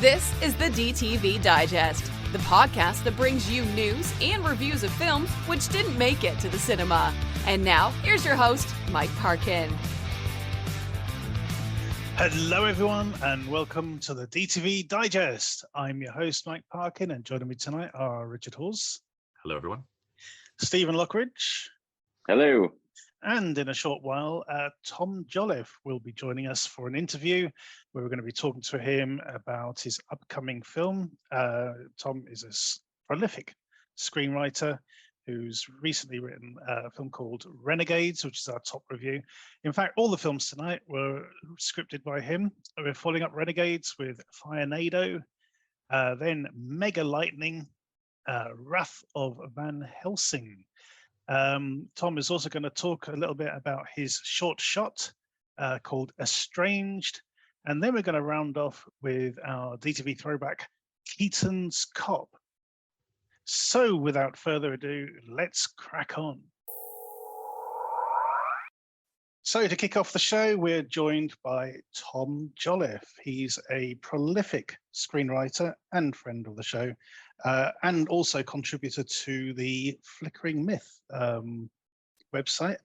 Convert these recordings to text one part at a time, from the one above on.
This is the DTV Digest, the podcast that brings you news and reviews of films which didn't make it to the cinema. And now, here's your host, Mike Parkin. Hello, everyone, and welcome to the DTV Digest. I'm your host, Mike Parkin, and joining me tonight are Richard Hawes. Hello, everyone. Stephen Lockridge. Hello. And in a short while, Tom Jolliffe will be joining us for an interview where we're going to be talking to him about his upcoming film. Tom is a prolific screenwriter who's recently written a film called Renegades, which is our top review. In fact, all the films tonight were scripted by him. We're following up Renegades with Firenado, then Mega Lightning, WRATH of Van Helsing. Tom is also going to talk a little bit about his short shot called Estranged, and then we're going to round off with our DTV Throwback, KEATON'S COP. So without further ado, let's crack on. So to kick off the show, we're joined by Tom Jolliffe. He's a prolific screenwriter and friend of the show, and also contributor to the Flickering Myth website.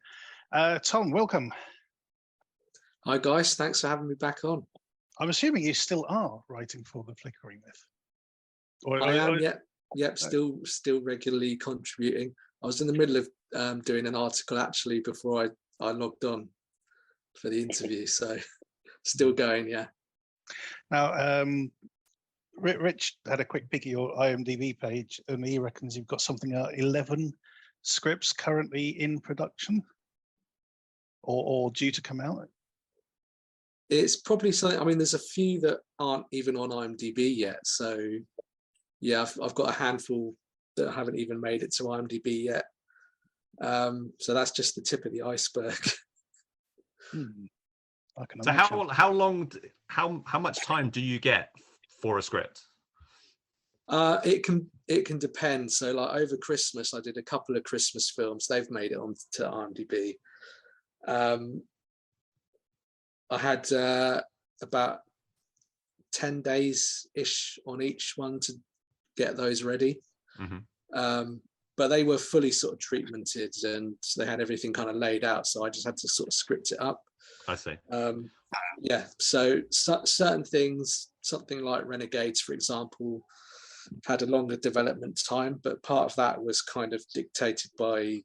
Tom, welcome. Hi guys, thanks for having me back on. I'm assuming you still are writing for the Flickering Myth. I am, yep, still regularly contributing. I was in the middle of doing an article actually before I logged on for the interview, so still going, yeah. Now, Rich had a quick peek at your IMDb page, and he reckons you've got something 11 scripts currently in production or due to come out. It's probably something. I mean, there's a few that aren't even on IMDb yet, so yeah, I've got a handful that haven't even made it to IMDb yet. So that's just the tip of the iceberg. So how much time do you get for a script? It can depend. So like over Christmas, I did a couple of Christmas films. They've made it onto IMDb. I had about 10 days-ish on each one to get those ready. Mm-hmm. But they were fully sort of treatmented, and so they had everything kind of laid out. So I just had to sort of script it up. I see. Yeah. So certain things, something like Renegades, for example, had a longer development time, but part of that was kind of dictated by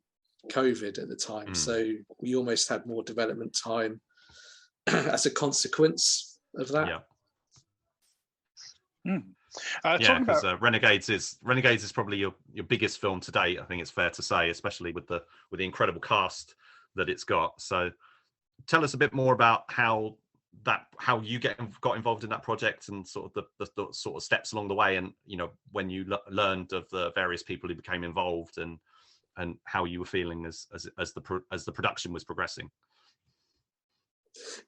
COVID at the time. So we almost had more development time as a consequence of that. Yeah. Because Renegades is probably your biggest film to date. I think it's fair to say, especially with the incredible cast that it's got. So, tell us a bit more about how you got involved in that project and sort of the sort of steps along the way, and when you learned of the various people who became involved and how you were feeling as the production was progressing.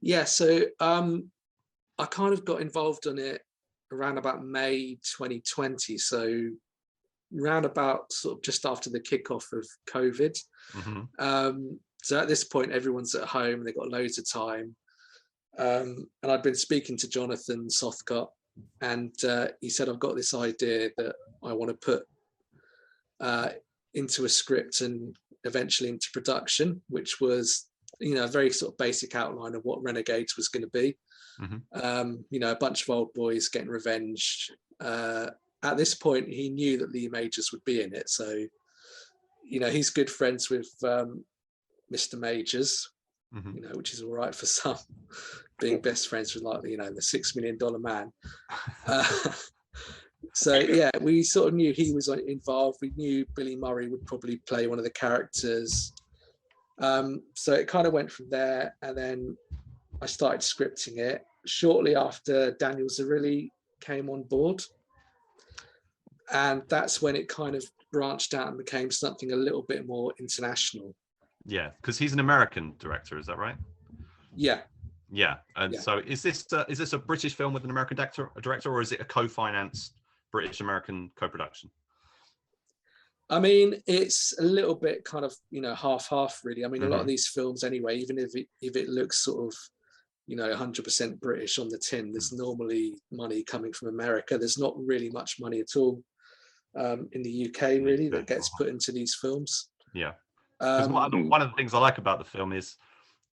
Yeah, so I kind of got involved on it around about May 2020, so round about sort of just after the kickoff of COVID. Mm-hmm. So at this point, everyone's at home, they've got loads of time. And I'd been speaking to Jonathan Sothcott, and he said, I've got this idea that I want to put into a script and eventually into production, which was a very sort of basic outline of what Renegades was going to be. Mm-hmm. A bunch of old boys getting revenge. At this point, he knew that Lee Majors would be in it, so he's good friends with Mr. Majors, mm-hmm. Which is all right for some, being best friends with the $6 million man. So yeah, we sort of knew he was involved. We knew Billy Murray would probably play one of the characters. So it kind of went from there, and then I started scripting it shortly after Daniel Zarilli came on board, and that's when it kind of branched out and became something a little bit more international. Yeah, because he's an American director, is that right? Yeah. And so is this a British film with an American director, or is it a co-financed British-American co-production? I mean, it's a little bit kind of half-half really. I mean, a lot of these films anyway, even if it looks sort of 100% British on the tin. There's normally money coming from America. There's not really much money at all in the UK really that gets put into these films. Yeah. Because one of the things I like about the film is,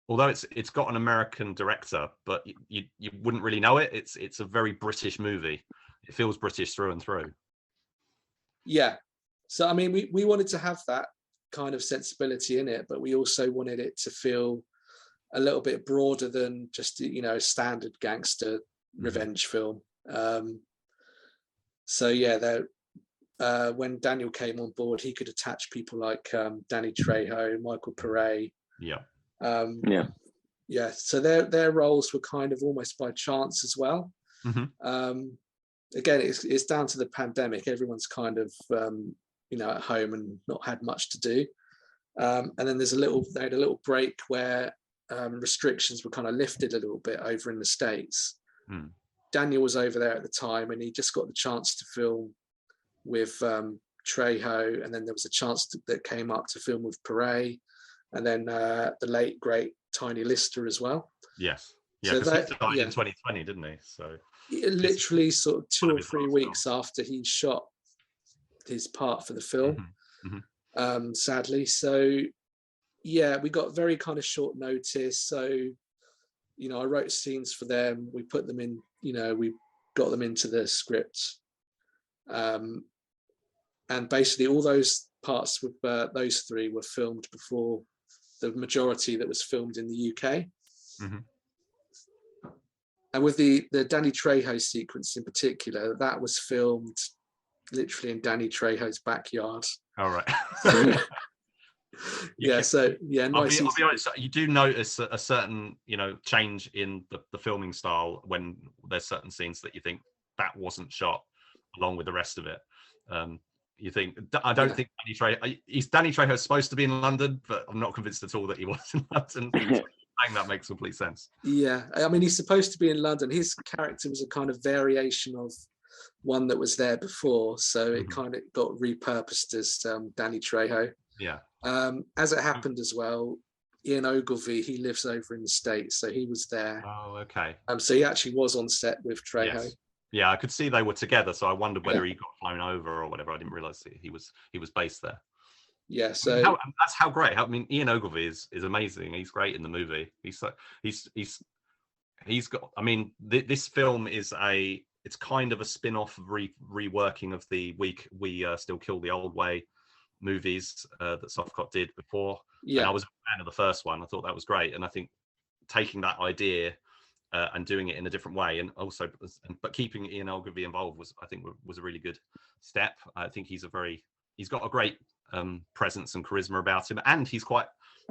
although it's got an American director, but you wouldn't really know it. It's a very British movie. It feels British through and through. Yeah. So I mean, we wanted to have that kind of sensibility in it, but we also wanted it to feel a little bit broader than just a standard gangster revenge film. So yeah, when Daniel came on board, he could attach people like Danny Trejo, Michael Pare. So their roles were kind of almost by chance as well. Again, it's down to the pandemic. Everyone's kind of at home and not had much to do. And then they had a little break where restrictions were kind of lifted a little bit over in the States. Daniel was over there at the time, and he just got the chance to film with Trejo, and then there was a chance that came up to film with Pare, and then the late great Tiny Lister as well. Yes, yeah, because he died in 2020, didn't he? So literally sort of 2 or 3 weeks after he shot his part for the film, sadly. So yeah, we got very kind of short notice. So I wrote scenes for them. We put them in. We got them into the script. And basically all those parts with those 3 were filmed before the majority that was filmed in the UK. And with the Danny Trejo sequence in particular, that was filmed literally in Danny Trejo's backyard. All right. Nice. I'll be honest, you do notice a certain change in the filming style when there's certain scenes that you think that wasn't shot along with the rest of it. You think, I don't think Danny Trejo is supposed to be in London, but I'm not convinced at all that he was in London. That makes complete sense. Yeah, I mean, he's supposed to be in London. His character was a kind of variation of one that was there before, so it kind of got repurposed as Danny Trejo. Yeah. As it happened as well, Ian Ogilvy, he lives over in the States, so he was there. Oh, okay. So he actually was on set with Trejo. Yes. Yeah, I could see they were together, so I wondered whether he got flown over or whatever. I didn't realize that he was based there. Yeah, so that's how great. I mean, Ian Ogilvy is amazing. He's great in the movie. He's got. I mean, this film is it's kind of a spin-off reworking of the We Still Kill the Old Way movies that Softcop did before. Yeah, and I was a fan of the first one. I thought that was great, and I think taking that idea and doing it in a different way, and also but keeping Ian Ogilvy involved was a really good step. I think he's got a great presence and charisma about him, and he's quite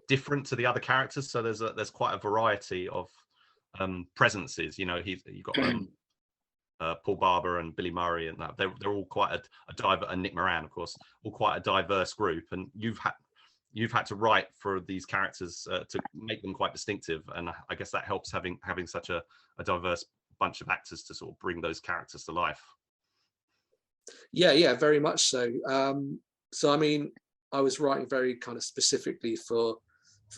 different to the other characters. So there's quite a variety of presences. You've got Paul Barber and Billy Murray, and that they're all quite and Nick Moran, of course, all quite a diverse group. And you've had to write for these characters to make them quite distinctive, and I guess that helps having such a diverse bunch of actors to sort of bring those characters to life. Yeah, very much so. So I mean, I was writing very kind of specifically for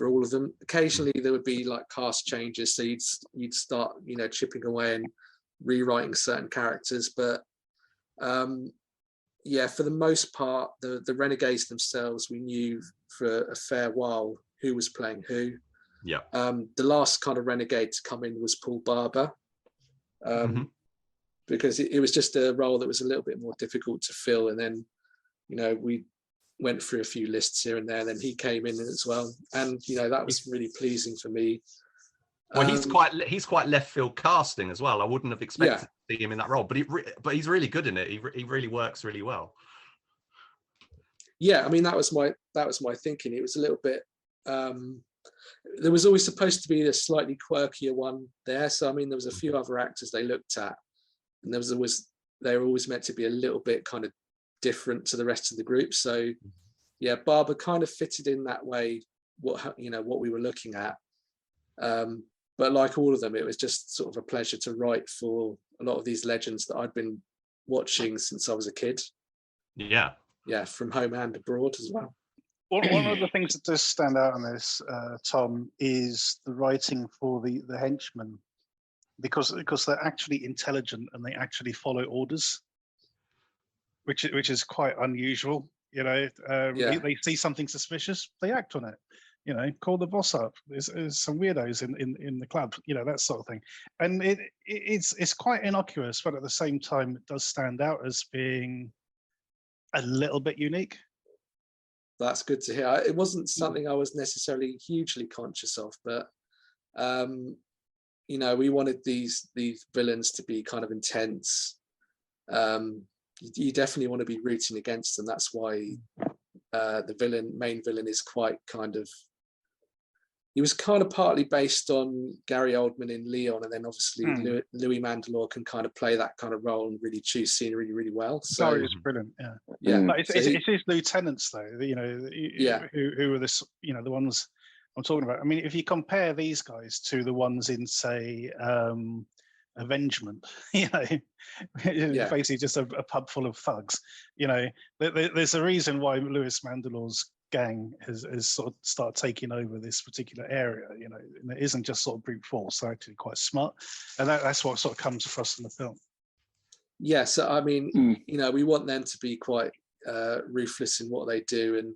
all of them. Occasionally there would be like cast changes, so you'd start chipping away and rewriting certain characters, but for the most part, the Renegades themselves, we knew for a fair while who was playing who. Yeah. The last kind of Renegade to come in was Paul Barber, because it was just a role that was a little bit more difficult to fill, and then we went through a few lists here and there, and then he came in as well, and that was really pleasing for me. Well, he's quite left field casting as well. I wouldn't have expected to see him in that role, but he's really good in it. He really works really well. Yeah, I mean that was my thinking. It was a little bit. There was always supposed to be a slightly quirkier one there. So I mean, there was a few other actors they looked at, and they were always meant to be a little bit kind of different to the rest of the group. So yeah, Barber kind of fitted in that way. What we were looking at. But like all of them, it was just sort of a pleasure to write for a lot of these legends that I'd been watching since I was a kid. Yeah, from home and abroad as well. One of the things that does stand out on this, Tom, is the writing for the henchmen, because they're actually intelligent and they actually follow orders, which is quite unusual. You know, they see something suspicious, they act on it. You know, call the boss up. There's some weirdos in the club. You know, that sort of thing. And it's quite innocuous, but at the same time, it does stand out as being a little bit unique. That's good to hear. It wasn't something I was necessarily hugely conscious of, but you know, we wanted these villains to be kind of intense. You definitely want to be rooting against them. That's why the main villain is quite kind of, he was kind of partly based on Gary Oldman in Leon, and then obviously Louis Mandylor can kind of play that kind of role and really choose scenery really well. So it's brilliant, yeah. But it's his lieutenants though, you know, who are the, you know, the ones I'm talking about. I mean, if you compare these guys to the ones in, say, Avengement, you know, basically just a pub full of thugs. You know, there's a reason why Louis Mandylor's gang has sort of started taking over this particular area. You know, and it isn't just sort of brute force; they're actually quite smart, and that's what sort of comes across in the film. Yeah, so I mean, you know, we want them to be quite ruthless in what they do, and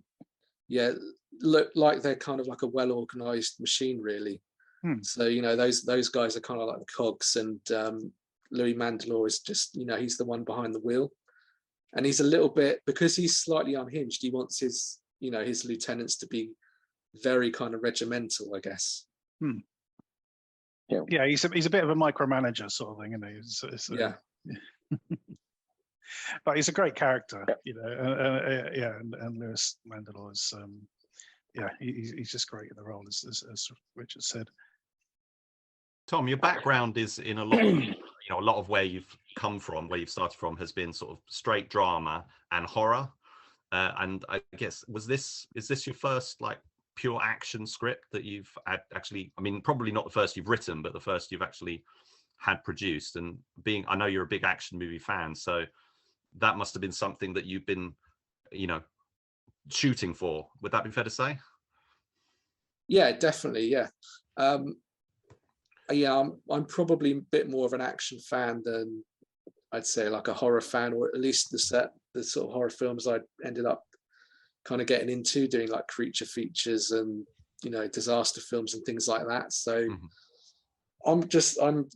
look like they're kind of like a well-organized machine, really. So, you know, those guys are kind of like the cogs, and Louis Mandylor is just, you know, he's the one behind the wheel, and he's a little bit, because he's slightly unhinged, he wants his, you know, his lieutenants to be very kind of regimental, I guess. Yeah, he's a bit of a micromanager sort of thing, isn't he? Yeah. But he's a great character, you know. And Louis Mandylor is, he's just great in the role, as Richard said. Tom, your background is in a lot of, you know, a lot of where you've come from, where you've started from, has been sort of straight drama and horror. And I guess, is this your first like pure action script that you've had actually? I mean, probably not the first you've written, but the first you've actually had produced. And I know you're a big action movie fan, so that must have been something that you've been, you know, shooting for. Would that be fair to say? Yeah, definitely. Yeah. I'm probably a bit more of an action fan than I'd say like a horror fan, or at least the sort of horror films I ended up kind of getting into, doing like creature features and, you know, disaster films and things like that. So I'm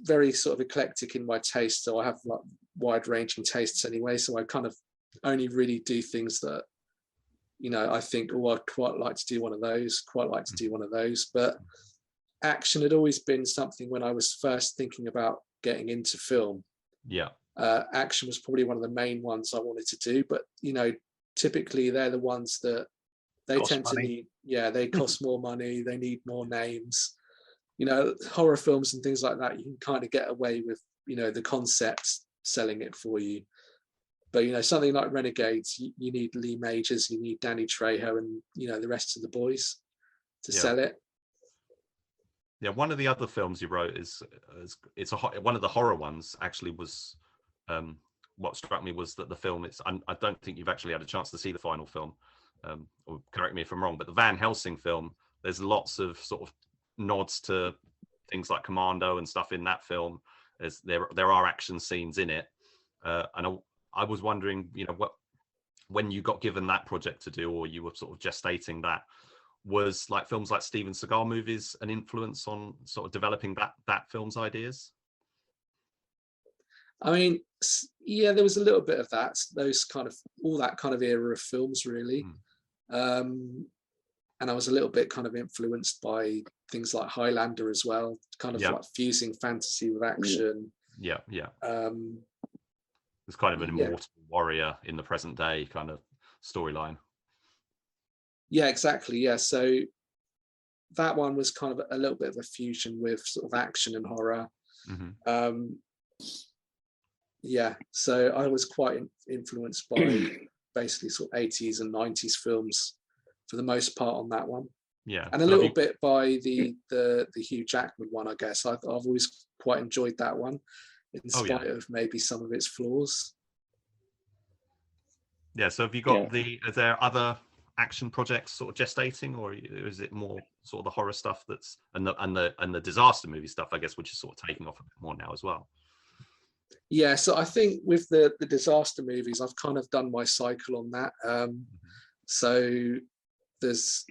very sort of eclectic in my taste. So I have like wide ranging tastes anyway. So I kind of only really do things that, you know, I think, oh, I'd quite like to do one of those, but action had always been something when I was first thinking about getting into film. Action was probably one of the main ones I wanted to do, but, you know, typically they're the ones that they tend to need. They cost more money, they need more names. You know, horror films and things like that, you can kind of get away with, you know, the concepts selling it for you. But, you know, something like Renegades, you need Lee Majors, you need Danny Trejo, and, you know, the rest of the boys to sell it. Yeah, one of the other films you wrote one of the horror ones. Actually, was what struck me was that the film. I don't think you've actually had a chance to see the final film, or correct me if I'm wrong. But the Van Helsing film, there's lots of sort of nods to things like Commando and stuff in that film. As there are action scenes in it, and I was wondering, you know, when you got given that project to do, or you were sort of gestating that, was like films like Steven Seagal movies an influence on sort of developing that film's ideas? I mean, yeah, there was a little bit of that, all that kind of era of films, really. And I was a little bit kind of influenced by things like Highlander as well, kind of like fusing fantasy with action. It's kind of an immortal warrior in the present day kind of storyline. Yeah, exactly. Yeah, so that one was kind of a little bit of a fusion with sort of action and horror. So I was quite influenced by basically sort of 80s and 90s films for the most part on that one. And a little bit by the Hugh Jackman one, I guess. I've always quite enjoyed that one, in spite of maybe some of its flaws. So have you got are there other action projects sort of gestating, or is it more sort of the horror stuff and the disaster movie stuff, I guess, which is sort of taking off a bit more now as well? Yeah, so I think with the disaster movies, I've kind of done my cycle on that. So there's,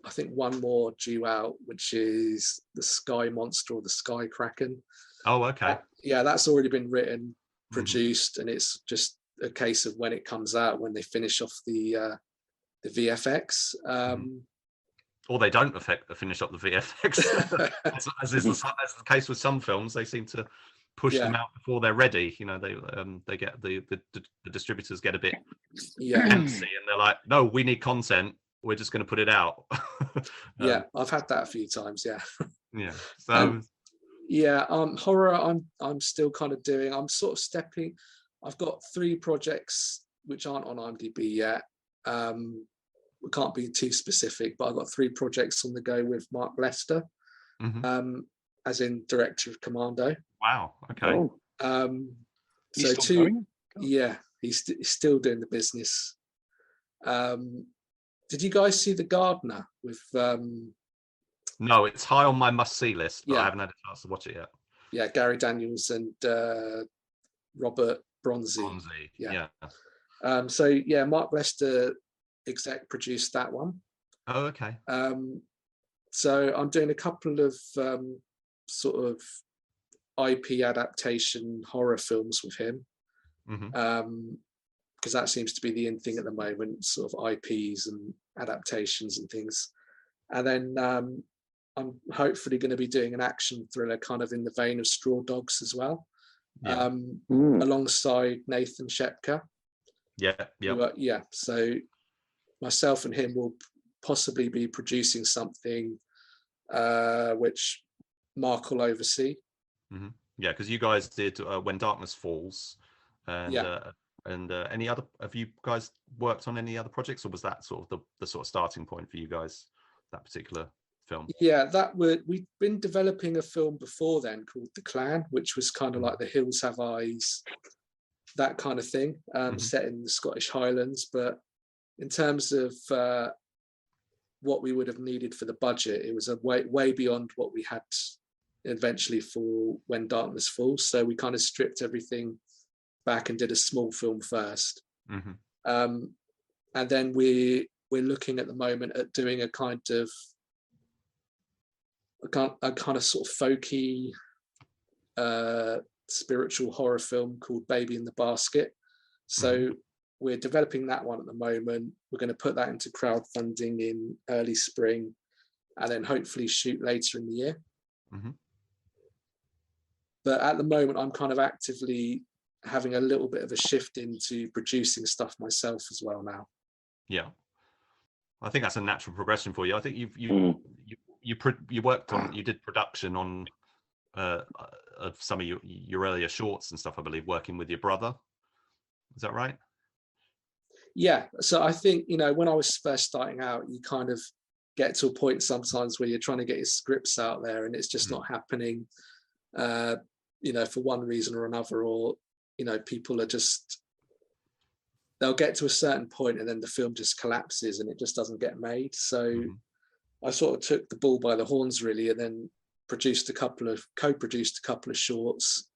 I think, one more due out, which is the Sky Monster or the Sky Kraken. Oh, okay. Yeah, that's already been written, produced, and it's just a case of when it comes out, when they finish off the VFX. Or they don't finish up the VFX, as is the case with some films. They seem to push them out before they're ready. You know, they get the distributors get a bit antsy, and they're like, no, we need content, we're just going to put it out. Yeah, I've had that a few times. Yeah. So horror, I'm still kind of doing. I'm sort of stepping. I've got 3 projects which aren't on IMDb yet. We can't be too specific, but I've got 3 projects on the go with Mark Lester, as in director of Commando. Wow. Okay. So 2, he's still doing the business. Did you guys see The Gardener with? No, it's high on my must-see list, but I haven't had a chance to watch it yet. Yeah, Gary Daniels and Robert Bronzy. Yeah. Mark Lester exec produced that one. Oh, okay. So I'm doing a couple of sort of IP adaptation horror films with him, because that seems to be the in thing at the moment, sort of IPs and adaptations and things. And then I'm hopefully going to be doing an action thriller kind of in the vein of Straw Dogs as well, alongside Nathan Shepka. So myself and him will possibly be producing something which Mark will oversee. Yeah, because you guys did When Darkness Falls, and any other? Have you guys worked on any other projects, or was that sort of the sort of starting point for you guys, that particular film? Yeah, we'd been developing a film before then called The Clan, which was kind of like The Hills Have Eyes, that kind of thing, set in the Scottish Highlands. But in terms of what we would have needed for the budget, it was way beyond what we had eventually for When Darkness Falls. So we kind of stripped everything back and did a small film first. And then we're looking at the moment at doing a kind of sort of folky spiritual horror film called Baby in the Basket. So we're developing that one at the moment. We're going to put that into crowdfunding in early spring, and then hopefully shoot later in the year. But at the moment, I'm kind of actively having a little bit of a shift into producing stuff myself as well now. Yeah, I think that's a natural progression for you. I think you worked on, you did production on of some of your earlier shorts and stuff, I believe, working with your brother. Is that right? Yeah. So I think, when I was first starting out, you kind of get to a point sometimes where you're trying to get your scripts out there and it's just not happening, for one reason or another, or, people are just, they'll get to a certain point and then the film just collapses and it just doesn't get made. So I sort of took the bull by the horns, really, and then co-produced a couple of shorts,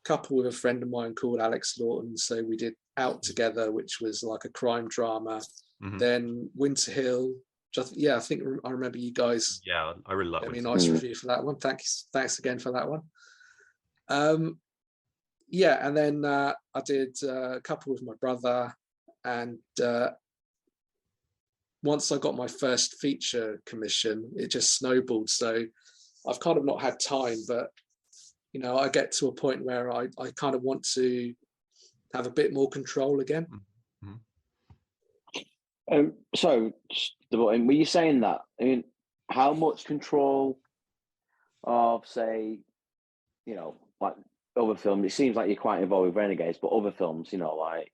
couple with a friend of mine called Alex Lawton. So we did Out Together, which was like a crime drama. Then Winter Hill. I think I remember you guys. Yeah, I really like. Gave me a nice review for that one. Thanks again for that one. And then I did a couple with my brother, and once I got my first feature commission, it just snowballed. So I've kind of not had time, but I get to a point where I kind of want to have a bit more control again. So, were you saying that? I mean, how much control of, say, like other films? It seems like you're quite involved with Renegades, but other films, like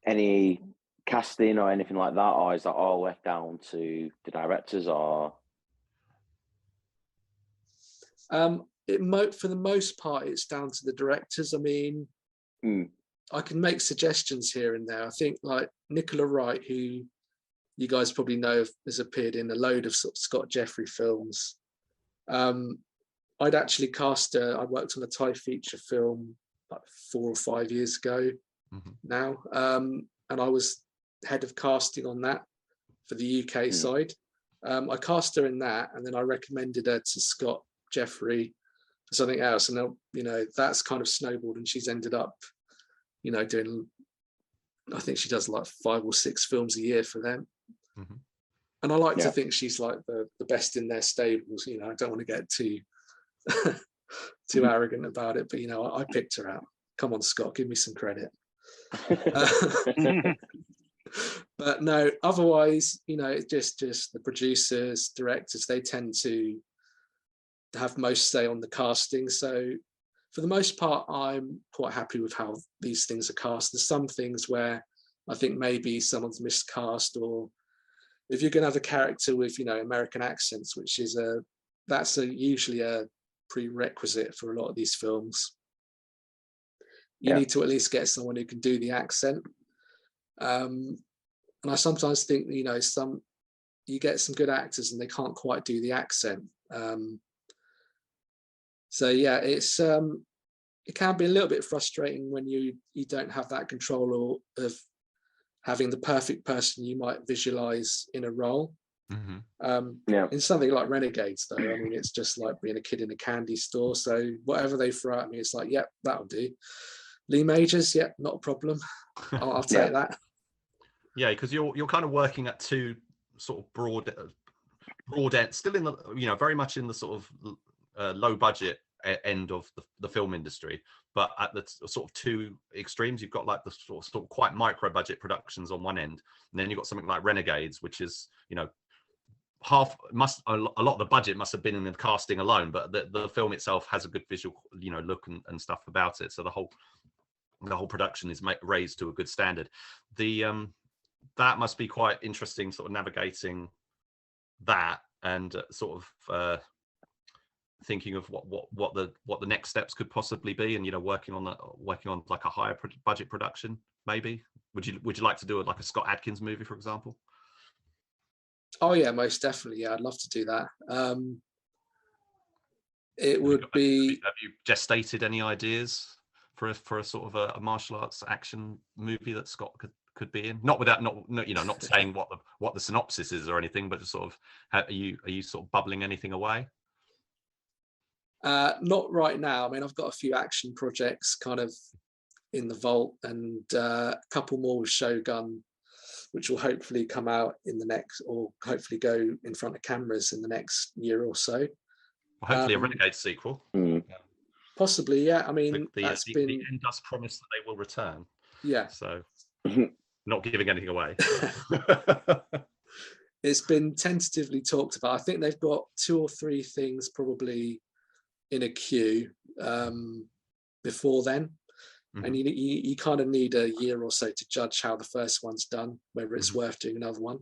any casting or anything like that, or is that all left down to the directors? Or for the most part, it's down to the directors. I mean, I can make suggestions here and there. I think like Nicola Wright, who you guys probably know has appeared in a load of sort of Scott Jeffrey films. I'd actually cast her. I worked on a Thai feature film like 4 or 5 years ago now, and I was head of casting on that for the UK side. I cast her in that, and then I recommended her to Scott Jeffrey for something else, and that's kind of snowballed, and she's ended up doing, I think she does like 5 or 6 films a year for them. And I like to think she's like the best in their stables. I don't want to get too too arrogant about it, but I picked her out. Come on, Scott, give me some credit. But no, otherwise, just the producers, directors, they tend to have most say on the casting. So for the most part, I'm quite happy with how these things are cast. There's some things where I think maybe someone's miscast, or if you're going to have a character with American accents, which is usually a prerequisite for a lot of these films, you need to at least get someone who can do the accent. And I sometimes think you get some good actors and they can't quite do the accent. So yeah, it can be a little bit frustrating when you don't have that control of having the perfect person you might visualize in a role. In something like Renegades, though, I mean, it's just like being a kid in a candy store. So whatever they throw at me, it's like, yep, that'll do. Lee Majors, yep, not a problem. I'll take that. Yeah, because you're kind of working at two sort of broad end, still in the very much in the sort of low budget end of the film industry, but at the sort of two extremes. You've got like the sort of quite micro budget productions on one end, and then you've got something like Renegades, which is a lot of the budget must have been in the casting alone, but the film itself has a good visual look and stuff about it, so the whole production is raised to a good standard. That must be quite interesting, sort of navigating that and sort of thinking of what the next steps could possibly be, and working on like a higher budget production. Maybe would you like to do like a Scott Adkins movie, for example? Oh yeah, most definitely. Yeah, I'd love to do that. It would be. Have you gestated any ideas for a sort of a martial arts action movie that Scott could be in? Not saying what the synopsis is or anything, but just sort of are you sort of bubbling anything away? Not right now. I mean, I've got a few action projects kind of in the vault, and a couple more with Shogun, which will hopefully come out in the next, or hopefully go in front of cameras in the next year or so. Well, hopefully a Renegade sequel. Possibly, yeah. I mean, the end does promise that they will return. Yeah. So, not giving anything away. It's been tentatively talked about. I think they've got 2 or 3 things probably in a queue before then. And you kind of need a year or so to judge how the first one's done, whether it's worth doing another one.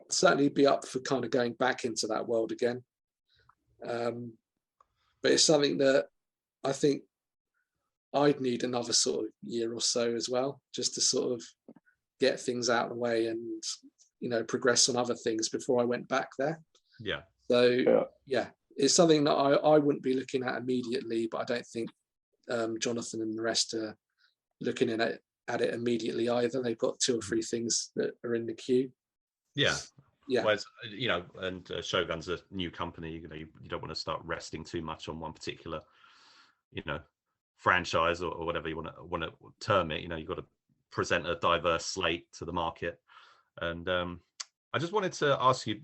Certainly be up for kind of going back into that world again. But it's something that I think I'd need another sort of year or so as well, just to sort of get things out of the way and progress on other things before I went back there. So it's something that I wouldn't be looking at immediately, but I don't think Jonathan and the rest are looking at it immediately either. They've got 2 or 3 things that are in the queue. Whereas, and Shogun's a new company. You don't want to start resting too much on one particular franchise or whatever you want to term it. You've got to present a diverse slate to the market. And I just wanted to ask you,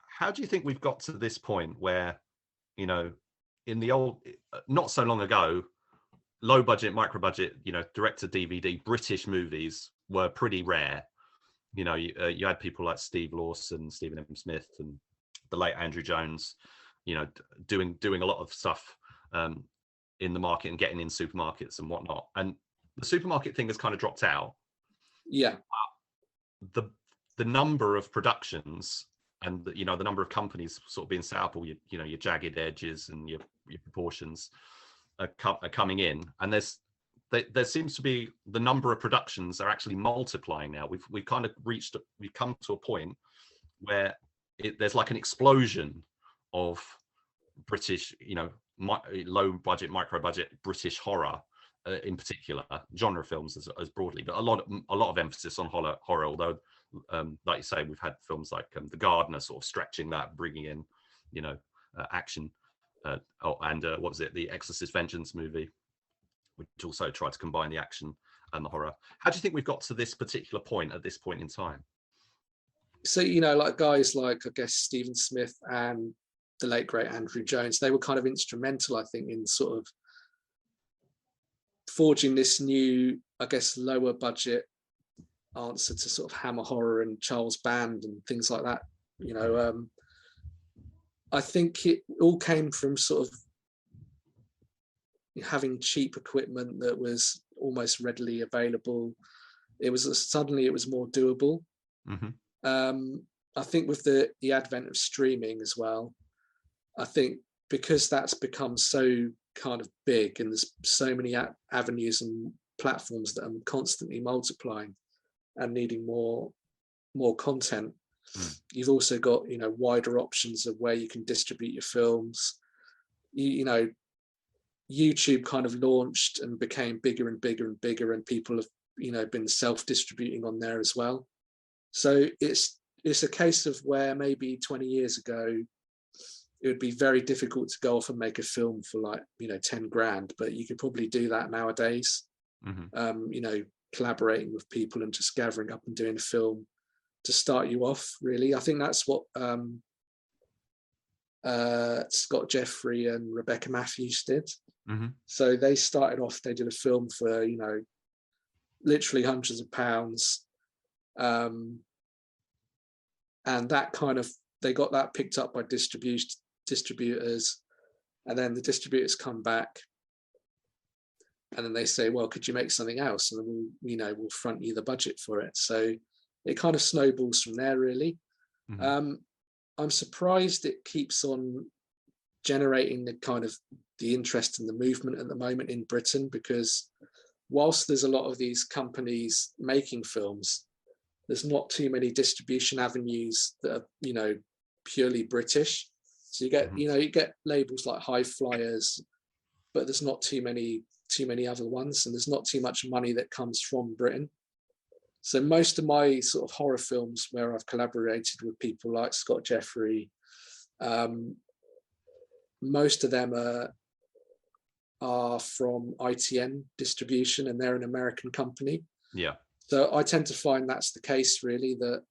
how do you think we've got to this point where in the old, not so long ago, low budget, micro budget, direct to DVD British movies were pretty rare. You had people like Steve Lawson, Stephen M. Smith, and the late Andrew Jones, doing a lot of stuff in the market and getting in supermarkets and whatnot. And the supermarket thing has kind of dropped out. Yeah. The number of productions and the number of companies sort of being set up, or your Jagged Edges and your Proportions are coming in, and there's there seems to be the number of productions are actually multiplying now. We've come to a point where there's like an explosion of British, low budget, micro budget British horror, in particular, genre films as broadly, but a lot of emphasis on horror. Although, like you say, we've had films like The Gardener sort of stretching that, bringing in, action, and what was it, the Exorcist Vengeance movie, which also tried to combine the action and the horror. How do you think we've got to this particular point at this point in time? So, like guys like, I guess, Stephen Smith and the late great Andrew Jones, they were kind of instrumental, I think, in sort of forging this new, I guess, lower budget answer to sort of Hammer Horror and Charles Band and things like that. I think it all came from sort of having cheap equipment that was almost readily available. It was more doable. Mm-hmm. I think with the advent of streaming as well, I think because that's become so kind of big and there's so many avenues and platforms that are constantly multiplying and needing more content. You've also got wider options of where you can distribute your films. YouTube kind of launched and became bigger and bigger and bigger, and people have been self-distributing on there as well. So it's a case of where maybe 20 years ago it would be very difficult to go off and make a film for like 10 grand, but you could probably do that nowadays. Mm-hmm. Collaborating with people and just gathering up and doing a film to start you off, really. I think that's what Scott Jeffrey and Rebecca Matthews did. Mm-hmm. So they started off, they did a film for literally hundreds of pounds, and that kind of, they got that picked up by distributors, and then the distributors come back and then they say, well, could you make something else, and then we'll front you the budget for it. So it kind of snowballs from there, really. Mm-hmm. I'm surprised it keeps on generating the interest and the movement at the moment in Britain, because whilst there's a lot of these companies making films, there's not too many distribution avenues that are purely British. So you get you get labels like High Flyers, but there's not too many other ones, and there's not too much money that comes from Britain. So most of my sort of horror films where I've collaborated with people like Scott Jeffrey, most of them are from ITN Distribution, and they're an American company. Yeah. So I tend to find that's the case, really, that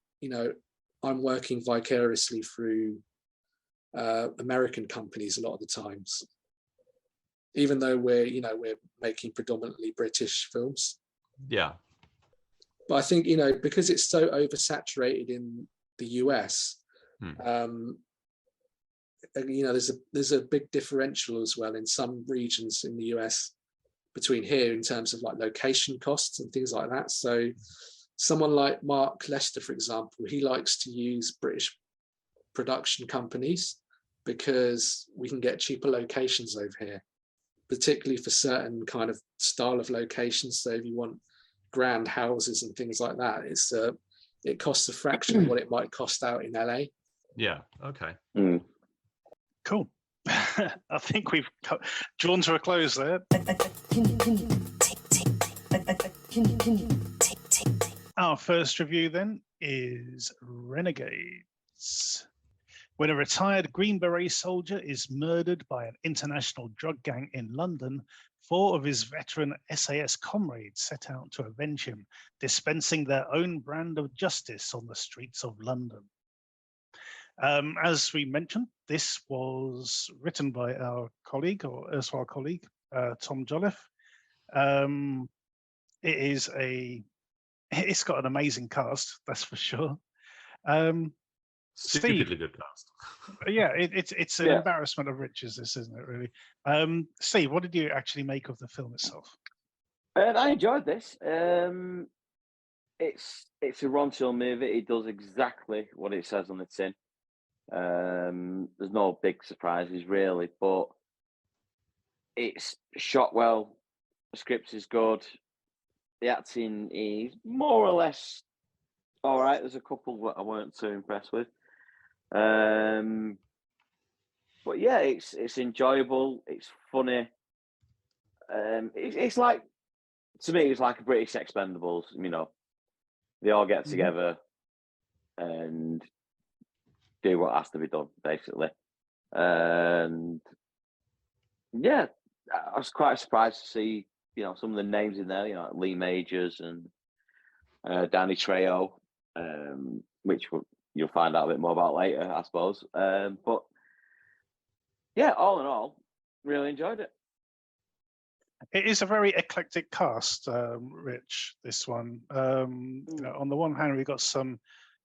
I'm working vicariously through American companies a lot of the times, even though we're making predominantly British films. Yeah. But I think because it's so oversaturated in the US, there's a big differential as well in some regions in the US between here in terms of like location costs and things like that. So someone like Mark Lester, for example, he likes to use British production companies because we can get cheaper locations over here, particularly for certain kind of style of locations. So if you want grand houses and things like that, it costs a fraction of what it might cost out in LA. Yeah. Okay. Cool. I think we've drawn to a close there. Our first review then is Renegades. When a retired Green Beret soldier is murdered by an international drug gang in London, 4 of his veteran SAS comrades set out to avenge him, dispensing their own brand of justice on the streets of London. As we mentioned, this was written by our colleague, or erstwhile colleague, Tom Jolliffe. It's got an amazing cast, that's for sure. Stupidly good cast. Yeah, it's an embarrassment of riches, this, isn't it, really? Steve, what did you actually make of the film itself? I enjoyed this. It's a Ronchill movie. It does exactly what it says on the tin. There's no big surprises really, but it's shot well. The script is good. The acting is more or less all right. There's a couple that I weren't too impressed with. But yeah, it's enjoyable. It's funny. It's like, to me, it's like a British Expendables. You know, they all get together and do what has to be done, basically. And yeah, I was quite surprised to see, you know, some of the names in there. You know, like Lee Majors and Danny Trejo, which you'll find out a bit more about later, I suppose. But yeah, all in all, really enjoyed it. It is a very eclectic cast, Rich, this one. You know, on the one hand, we've got some,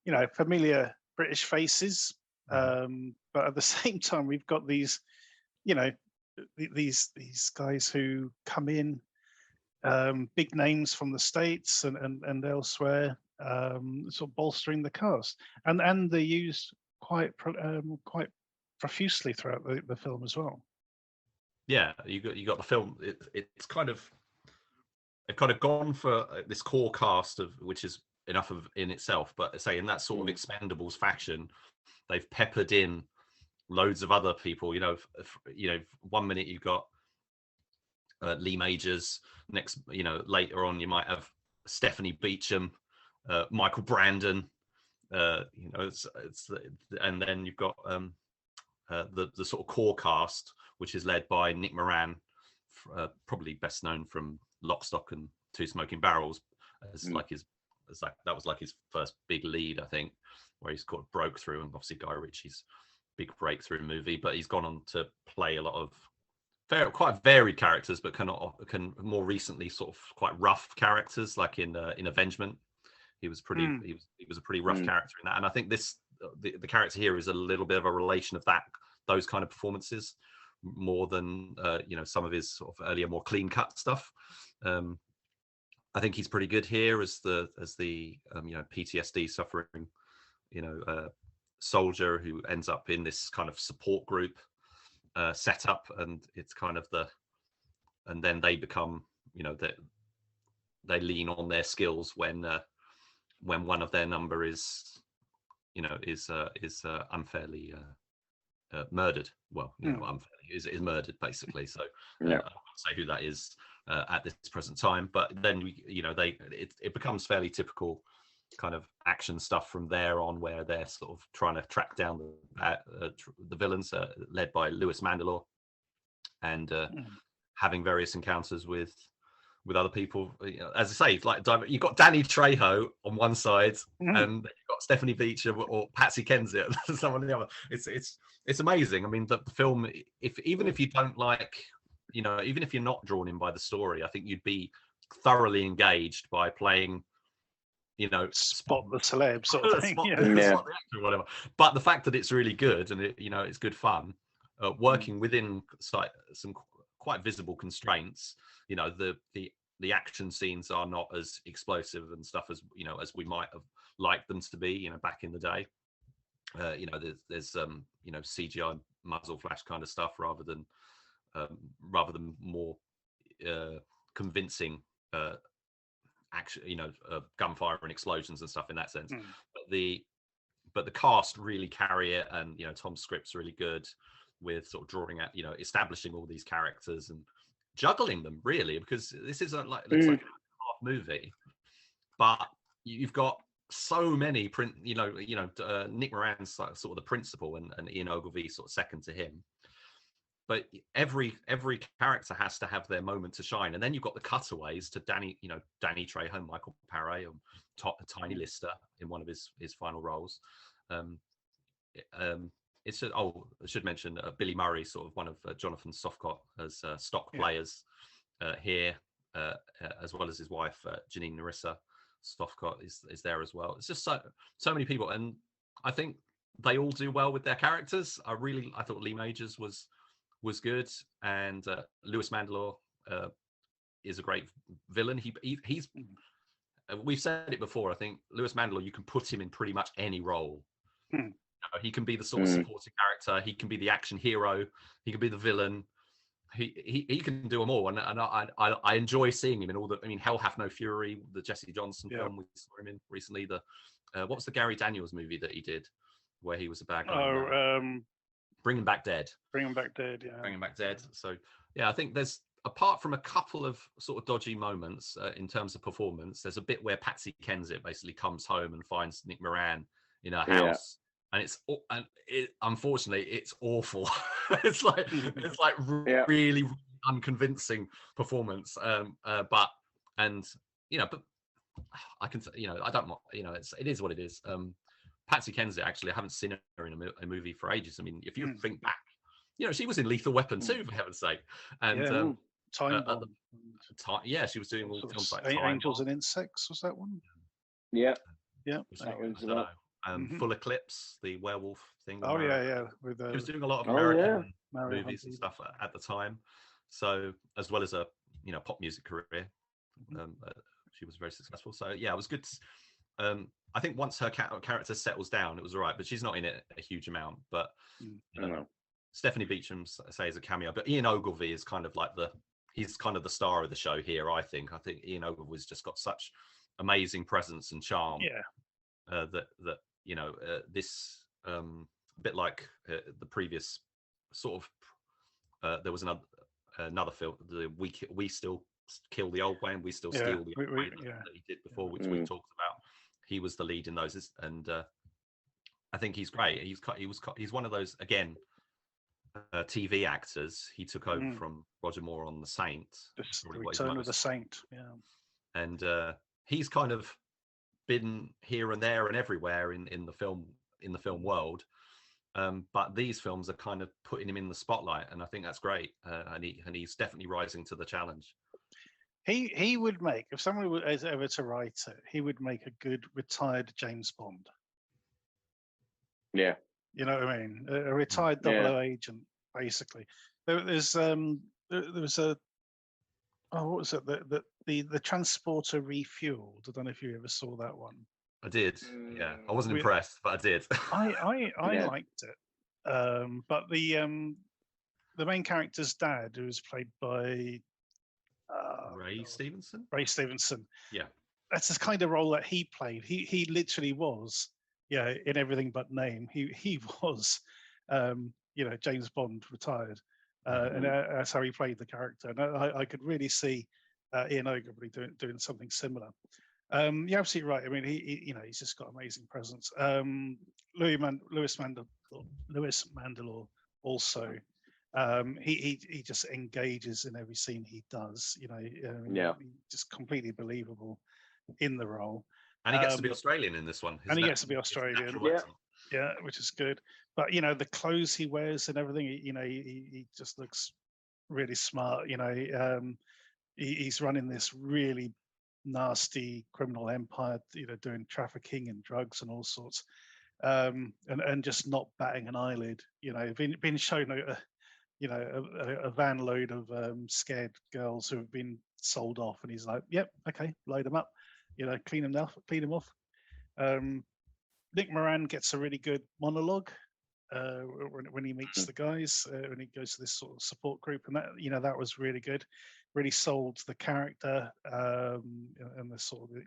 you know, familiar British faces, but at the same time, we've got these, you know, these guys who come in, big names from the States and elsewhere, sort of bolstering the cast, and they're used quite profusely throughout the film as well. Yeah, you got the film. It's kind of, they've kind of gone for this core cast of, which is enough of in itself, but say in that sort of Expendables faction, they've peppered in loads of other people. You know, 1 minute you've got Lee Majors, next, you know, later on you might have Stephanie Beacham, Michael Brandon, you know, it's and then you've got the sort of core cast, which is led by Nick Moran, probably best known from Lock, Stock and Two Smoking Barrels, that was like his first big lead, I think, where he's got broke through, and obviously Guy Ritchie's big breakthrough movie. But he's gone on to play a lot of quite varied characters, but can more recently sort of quite rough characters, like in Avengement. He was pretty. He was a pretty rough character in that, and I think this the character here is a little bit of a relation of those kind of performances, more than you know, some of his sort of earlier more clean cut stuff. I think he's pretty good here as the you know, PTSD suffering, you know, soldier who ends up in this kind of support group setup, and it's kind of and then they become, you know, that they lean on their skills when one of their number is, you know, is unfairly murdered. Well, you know, unfairly is murdered, basically. So I won't say who that is at this present time, but then you know, it becomes fairly typical kind of action stuff from there on, where they're sort of trying to track down the villains, led by Louis Mandylor, and having various encounters with other people. You know, as I say, like you've got Danny Trejo on one side, and you've got Stephanie Beacham or Patsy Kensit, someone on the other. It's amazing. I mean, the film, even if you don't like, you know, even if you're not drawn in by the story, I think you'd be thoroughly engaged by playing, you know, spot the celeb sort of thing. Spot the actor or whatever. But the fact that it's really good, and you know, it's good fun, working within some quite visible constraints. You know, the action scenes are not as explosive and stuff as, you know, as we might have liked them to be, you know, back in the day. You know, there's you know, CGI muzzle flash kind of stuff rather than more convincing action, you know, gunfire and explosions and stuff in that sense. But the cast really carry it, and you know, Tom's script's really good with sort of drawing out, you know, establishing all these characters and juggling them, really, because this isn't like, looks like a half movie, but you've got so many Nick Moran's sort of the principal, and Ian Ogilvy sort of second to him. But every character has to have their moment to shine, and then you've got the cutaways to Danny Trejo, Michael Paré, Tiny Lister in one of his final roles. It's I should mention Billy Murray, sort of one of Jonathan Softcott as stock players here, as well as his wife Janine Narissa Softcott is there as well. It's just so many people, and I think they all do well with their characters. I thought Lee Majors was good, and Louis Mandylor is a great villain. He's we've said it before. I think Louis Mandylor, you can put him in pretty much any role. You know, he can be the sort of supporting character. He can be the action hero. He can be the villain. he can do them all, and I enjoy seeing him in all the. I mean, Hell Hath No Fury, the Jesse Johnson film we saw him in recently. The what was the Gary Daniels movie that he did, where he was a bad guy? Bringing Back Dead. Bringing Back Dead, yeah. Bringing Back Dead. So yeah, I think there's, apart from a couple of sort of dodgy moments in terms of performance, there's a bit where Patsy Kensit basically comes home and finds Nick Moran in her house. And unfortunately, it's awful. it's like really unconvincing performance. But I can, I don't, it is what it is. Patsy Kensit, actually, I haven't seen her in a movie for ages. I mean, if you think back, she was in Lethal Weapon too, for heaven's sake. And Time Bomb. She was doing all films like Angels and Insects. Was that one? Yeah. Full Eclipse, the werewolf thing. Oh yeah. With she was doing a lot of American movies and stuff at the time. So as well as a pop music career, she was very successful. So yeah, it was good. I think once her character settles down, it was all right. But she's not in it a huge amount. But Stephanie Beacham says a cameo. But Ian Ogilvy is kind of like he's kind of the star of the show here. I think Ian Ogilvy's just got such amazing presence and charm. Yeah. This bit like the previous sort of there was another film, the we still kill the old way and we still steal the old way that he did before, which we talked about. He was the lead in those, and I think he's great. He's one of those, again, TV actors. He took over from Roger Moore on The Saint. The Return of the Saint. Yeah. And he's kind of been here and there and everywhere in the film world, but these films are kind of putting him in the spotlight, and I think that's great. And he's definitely rising to the challenge. He would make, if someone was ever to write it, he would make a good retired James Bond. Yeah. You know what I mean? A retired 00 agent, basically. There was a what was it? The transporter refueled. I don't know if you ever saw that one. I did. Yeah, I wasn't impressed, but I did. I liked it. But the main character's dad, who was played by Ray Stevenson. Yeah, that's the kind of role that he played. He literally was, in everything but name. He was, James Bond retired, and that's how he played the character. And I could really see Ian Ogilvy doing something similar. You're absolutely right. I mean, he's just got amazing presence. Louis Mandylor also. He just engages in every scene he does. He's just completely believable in the role. And he gets to be Australian in this one. And he gets to be Australian. Yeah, which is good. But the clothes he wears and everything, he just looks really smart. He's running this really nasty criminal empire, doing trafficking and drugs and all sorts, and just not batting an eyelid. Being shown a van load of scared girls who have been sold off, and he's like, "Yep, okay, load them up, clean them off." Nick Moran gets a really good monologue when he meets the guys, when he goes to this sort of support group, and that was really good. Really sold the character and the sort of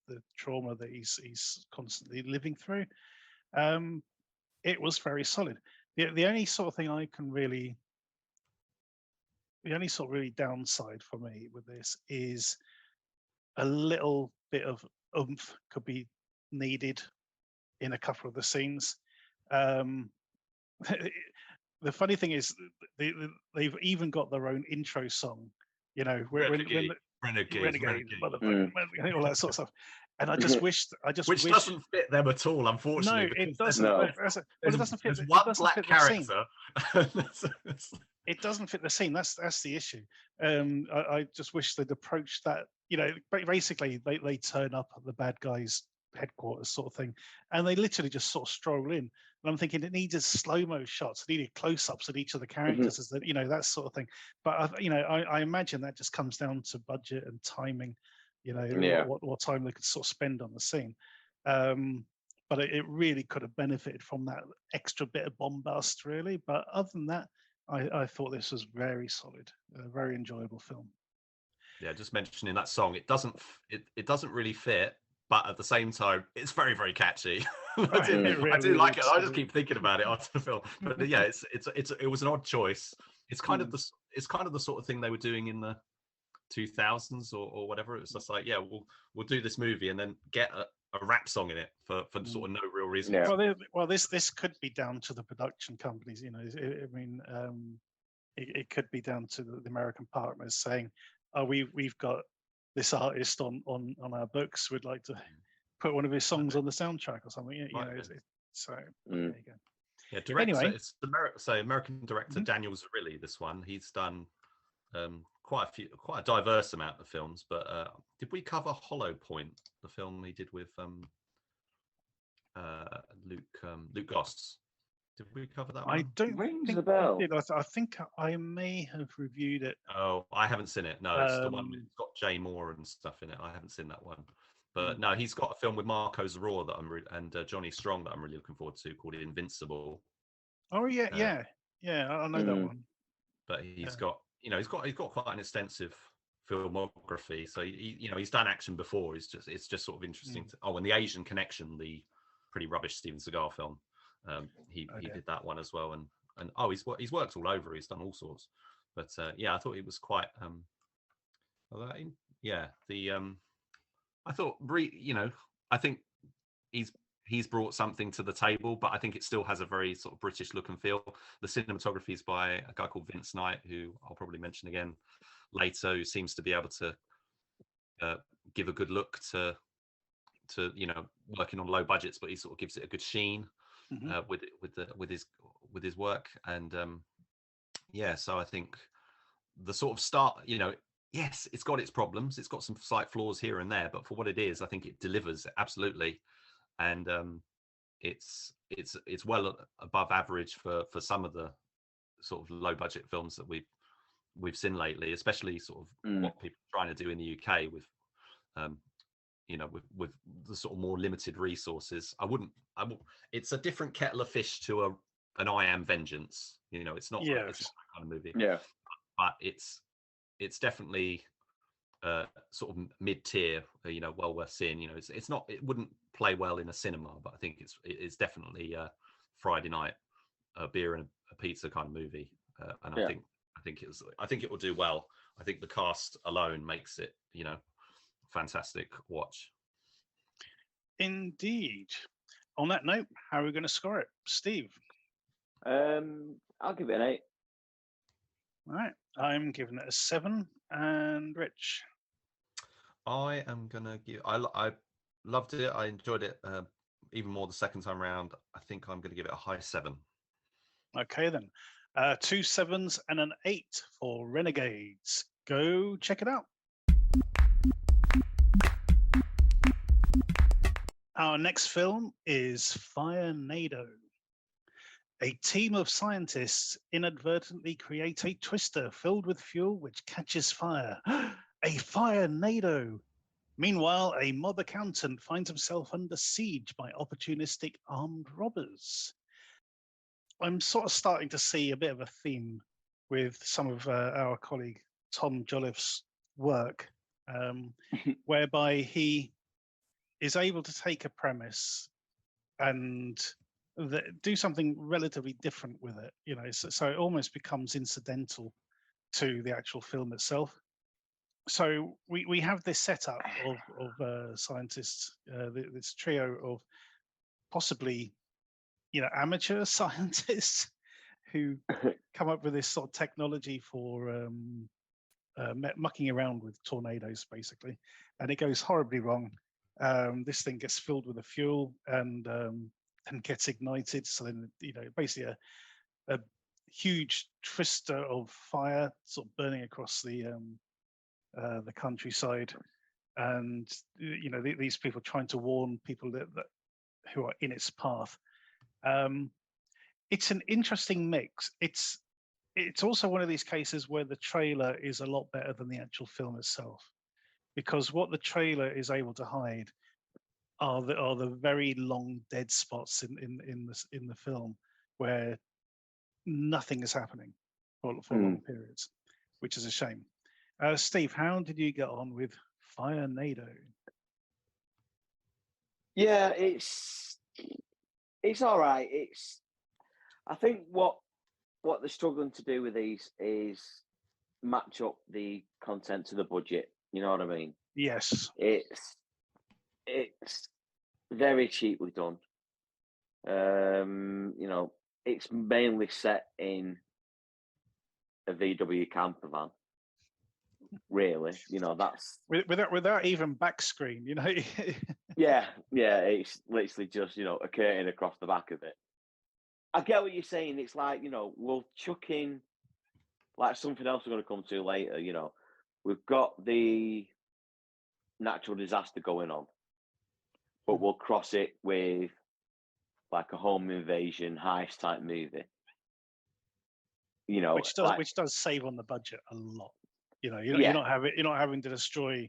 the trauma that he's constantly living through. It was very solid. The only sort of thing the only sort of really downside for me with this is a little bit of oomph could be needed in a couple of the scenes. The funny thing is they've even got their own intro song, Renegade, all that sort of stuff. And I just wish doesn't fit them at all, unfortunately. No, it doesn't. No. It doesn't fit. There's one black character. It doesn't fit the scene. That's the issue. I just wish they'd approached that. Basically they turn up at the bad guys' headquarters, sort of thing, and they literally just sort of stroll in. And I'm thinking it needed slow-mo shots, it needed close-ups at each of the characters, as that sort of thing. But I imagine that just comes down to budget and timing. What time they could sort of spend on the scene. But it really could have benefited from that extra bit of bombast, really. But other than that, I thought this was very solid, a very enjoyable film. Yeah, just mentioning that song, it doesn't really fit, but at the same time, it's very, very catchy. I do like it. I just keep thinking about it after the film. But yeah, it was an odd choice. It's kind of the sort of thing they were doing in the 2000s or whatever. It was just like, yeah, we'll do this movie and then get a rap song in it for sort of no real reason. Yeah. Well, this could be down to the production companies. You know, I mean, it could be down to the American partners saying, "Oh, we've got this artist on our books. We'd like to put one of his songs on the soundtrack or something." You know, so there you go. Yeah, director. Anyway, it's American director Daniel Zarilli. This one, he's done quite a diverse amount of films. But did we cover Hollow Point, the film he did with Luke Goss? Did we cover that one? I don't Rings think a bell. I think I may have reviewed it. Oh, I haven't seen it. No, it's the one with got Jay Moore and stuff in it. I haven't seen that one. But no, he's got a film with Marco Zaror that and Johnny Strong that I'm really looking forward to, called Invincible. Oh yeah, I know that one. But he's got, he's got quite an extensive filmography. So he's done action before. It's just sort of interesting. And the Asian Connection, the pretty rubbish Steven Seagal film. He did that one as well, and he's worked all over. He's done all sorts, but I thought it was quite I thought I think he's brought something to the table, but I think it still has a very sort of British look and feel. The cinematography is by a guy called Vince Knight, who I'll probably mention again later, who seems to be able to give a good look to working on low budgets, but he sort of gives it a good sheen. With his work, and so I think the sort of start, yes, it's got its problems, it's got some slight flaws here and there, but for what it is, I think it delivers absolutely, and it's well above average for some of the sort of low budget films that we've seen lately, especially sort of what people are trying to do in the UK with with the sort of more limited resources. It's a different kettle of fish to an I Am Vengeance. It's not that kind of movie. Yeah, but it's definitely sort of mid-tier. Well worth seeing. It's not. It wouldn't play well in a cinema, but I think it's definitely a Friday night, a beer and a pizza kind of movie. And I think it will do well. I think the cast alone makes it fantastic watch. Indeed. On that note, how are we going to score it, Steve? I'll give it an 8. All right, I'm giving it a 7. And Rich? I am going to give. I loved it. I enjoyed it even more the second time around. I think I'm going to give it a high 7. Okay then, 2 7s and an 8 for Renegades. Go check it out. Our next film is Firenado. A team of scientists inadvertently create a twister filled with fuel which catches fire. A Firenado. Meanwhile, a mob accountant finds himself under siege by opportunistic armed robbers. I'm sort of starting to see a bit of a theme with some of our colleague Tom Jolliffe's work, whereby he is able to take a premise and do something relatively different with it, so it almost becomes incidental to the actual film itself. So we have this setup of scientists, this trio of possibly amateur scientists who come up with this sort of technology for mucking around with tornadoes, basically, and it goes horribly wrong. This thing gets filled with a fuel and gets ignited. So then, basically a huge twister of fire sort of burning across the countryside, and these people trying to warn people that who are in its path. It's an interesting mix. It's also one of these cases where the trailer is a lot better than the actual film itself, because what the trailer is able to hide are the very long dead spots in the film where nothing is happening. for long periods, which is a shame. Steve, how did you get on with Firenado? Yeah, it's all right. I think what they're struggling to do with these is match up the content to the budget. You know what I mean? Yes. It's very cheaply done. You know, it's mainly set in a VW camper van. Really, you know, that's without even back screen, you know. yeah, it's literally just, you know, a curtain across the back of it. I get what you're saying. It's like, you know, we'll chuck in like something else we're going to come to later. You know, we've got the natural disaster going on, but we'll cross it with like a home invasion heist type movie. You know, which does save on the budget a lot. You know, you're not having to destroy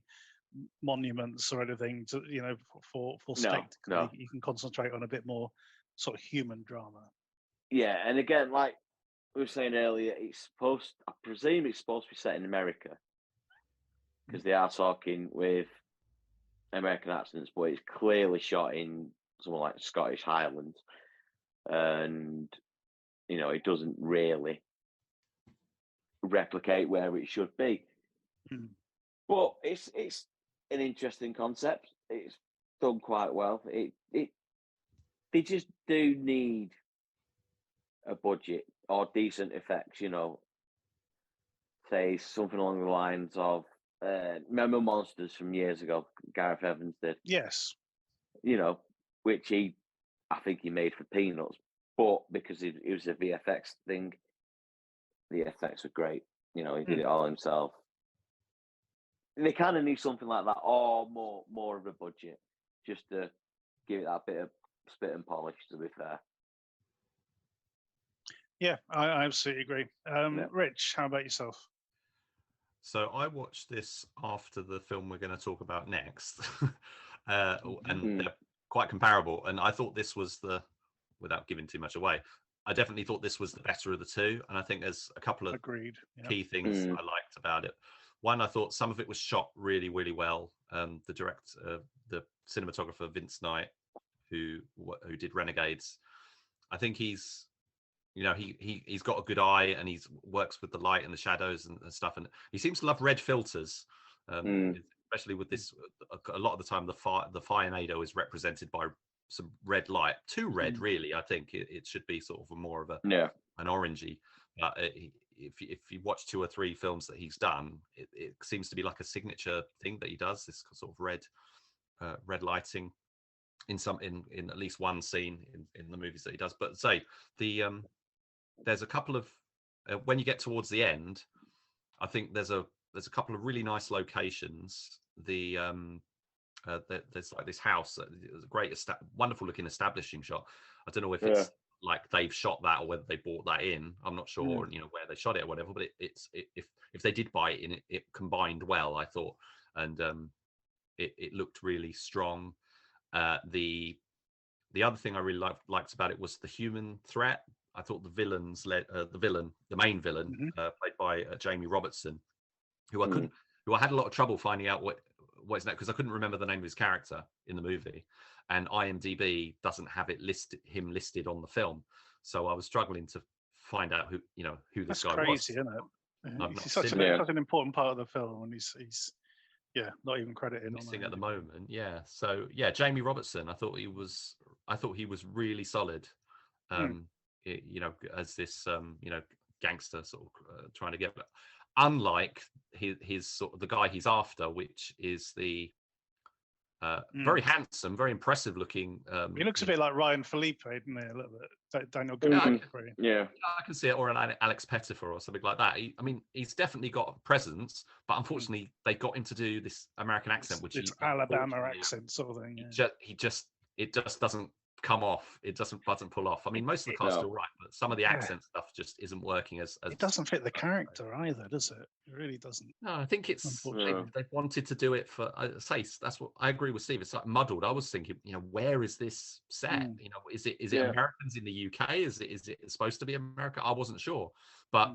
monuments or anything to, you know, for spectacle. No. You can concentrate on a bit more sort of human drama. Yeah, and again, like we were saying earlier, I presume it's supposed to be set in America because they are talking with American accents, but it's clearly shot in somewhere like Scottish Highlands, and you know, it doesn't really replicate where it should be. But it's an interesting concept. It's done quite well. They just do need a budget or decent effects, you know. Say something along the lines of remember Monsters from years ago, Gareth Evans did. Yes. You know, which I think he made for peanuts, but because it was a VFX thing, the effects were great. You know, he did it all himself. They kind of need something like that, or more of a budget, just to give it that bit of spit and polish, to be fair. Yeah, I absolutely agree. Rich, how about yourself? So I watched this after the film we're going to talk about next, and they're quite comparable. And I thought this was without giving too much away, I definitely thought this was the better of the two. And I think there's a couple of key things I liked about it. One, I thought some of it was shot really, really well. The cinematographer Vince Knight, who did Renegades, I think he's got a good eye, and he works with the light and the shadows and stuff. And he seems to love red filters, especially with this. A lot of the time, the Firenado is represented by some red light, too red, really. I think it should be sort of more of an orangey. But if you watch 2 or 3 films that he's done, it seems to be like a signature thing that he does. This sort of red lighting in at least one scene in the movies that he does. But there's a couple of when you get towards the end, I think there's a couple of really nice locations. There's like this house, a great wonderful looking establishing shot. I don't know if it's like they've shot that or whether they bought that in. I'm not sure, you know, where they shot it or whatever. But if they did buy it in, it combined well, I thought, and it looked really strong. The other thing I really liked about it was the human threat. I thought the main villain, played by Jamie Robertson, who I had a lot of trouble finding out what his name, because I couldn't remember the name of his character in the movie, and IMDb doesn't have him listed on the film, so I was struggling to find out who this guy was. That's crazy, isn't it? He's such an important part of the film, and he's not even credited missing at the moment. Yeah, so Jamie Robertson, I thought he was really solid. As this gangster sort of trying to get, unlike his sort of the guy he's after, which is the very handsome, very impressive looking. He looks a bit like Ryan Felipe, doesn't he? A little bit. Daniel. I can see it, or an Alex Pettifer or something like that. He's definitely got a presence, but unfortunately, they got him to do this American accent, which it's Alabama accent sort of thing. It just doesn't come off. It doesn't pull off. I mean, most of the cast are all right, but some of the accent stuff just isn't working as it doesn't fit the character either, does it? It really doesn't. No, I think it's they wanted to do it for that's what I agree with Steve. It's like muddled. I was thinking, where is this set? Is it Americans in the UK? Is it supposed to be America? I wasn't sure, but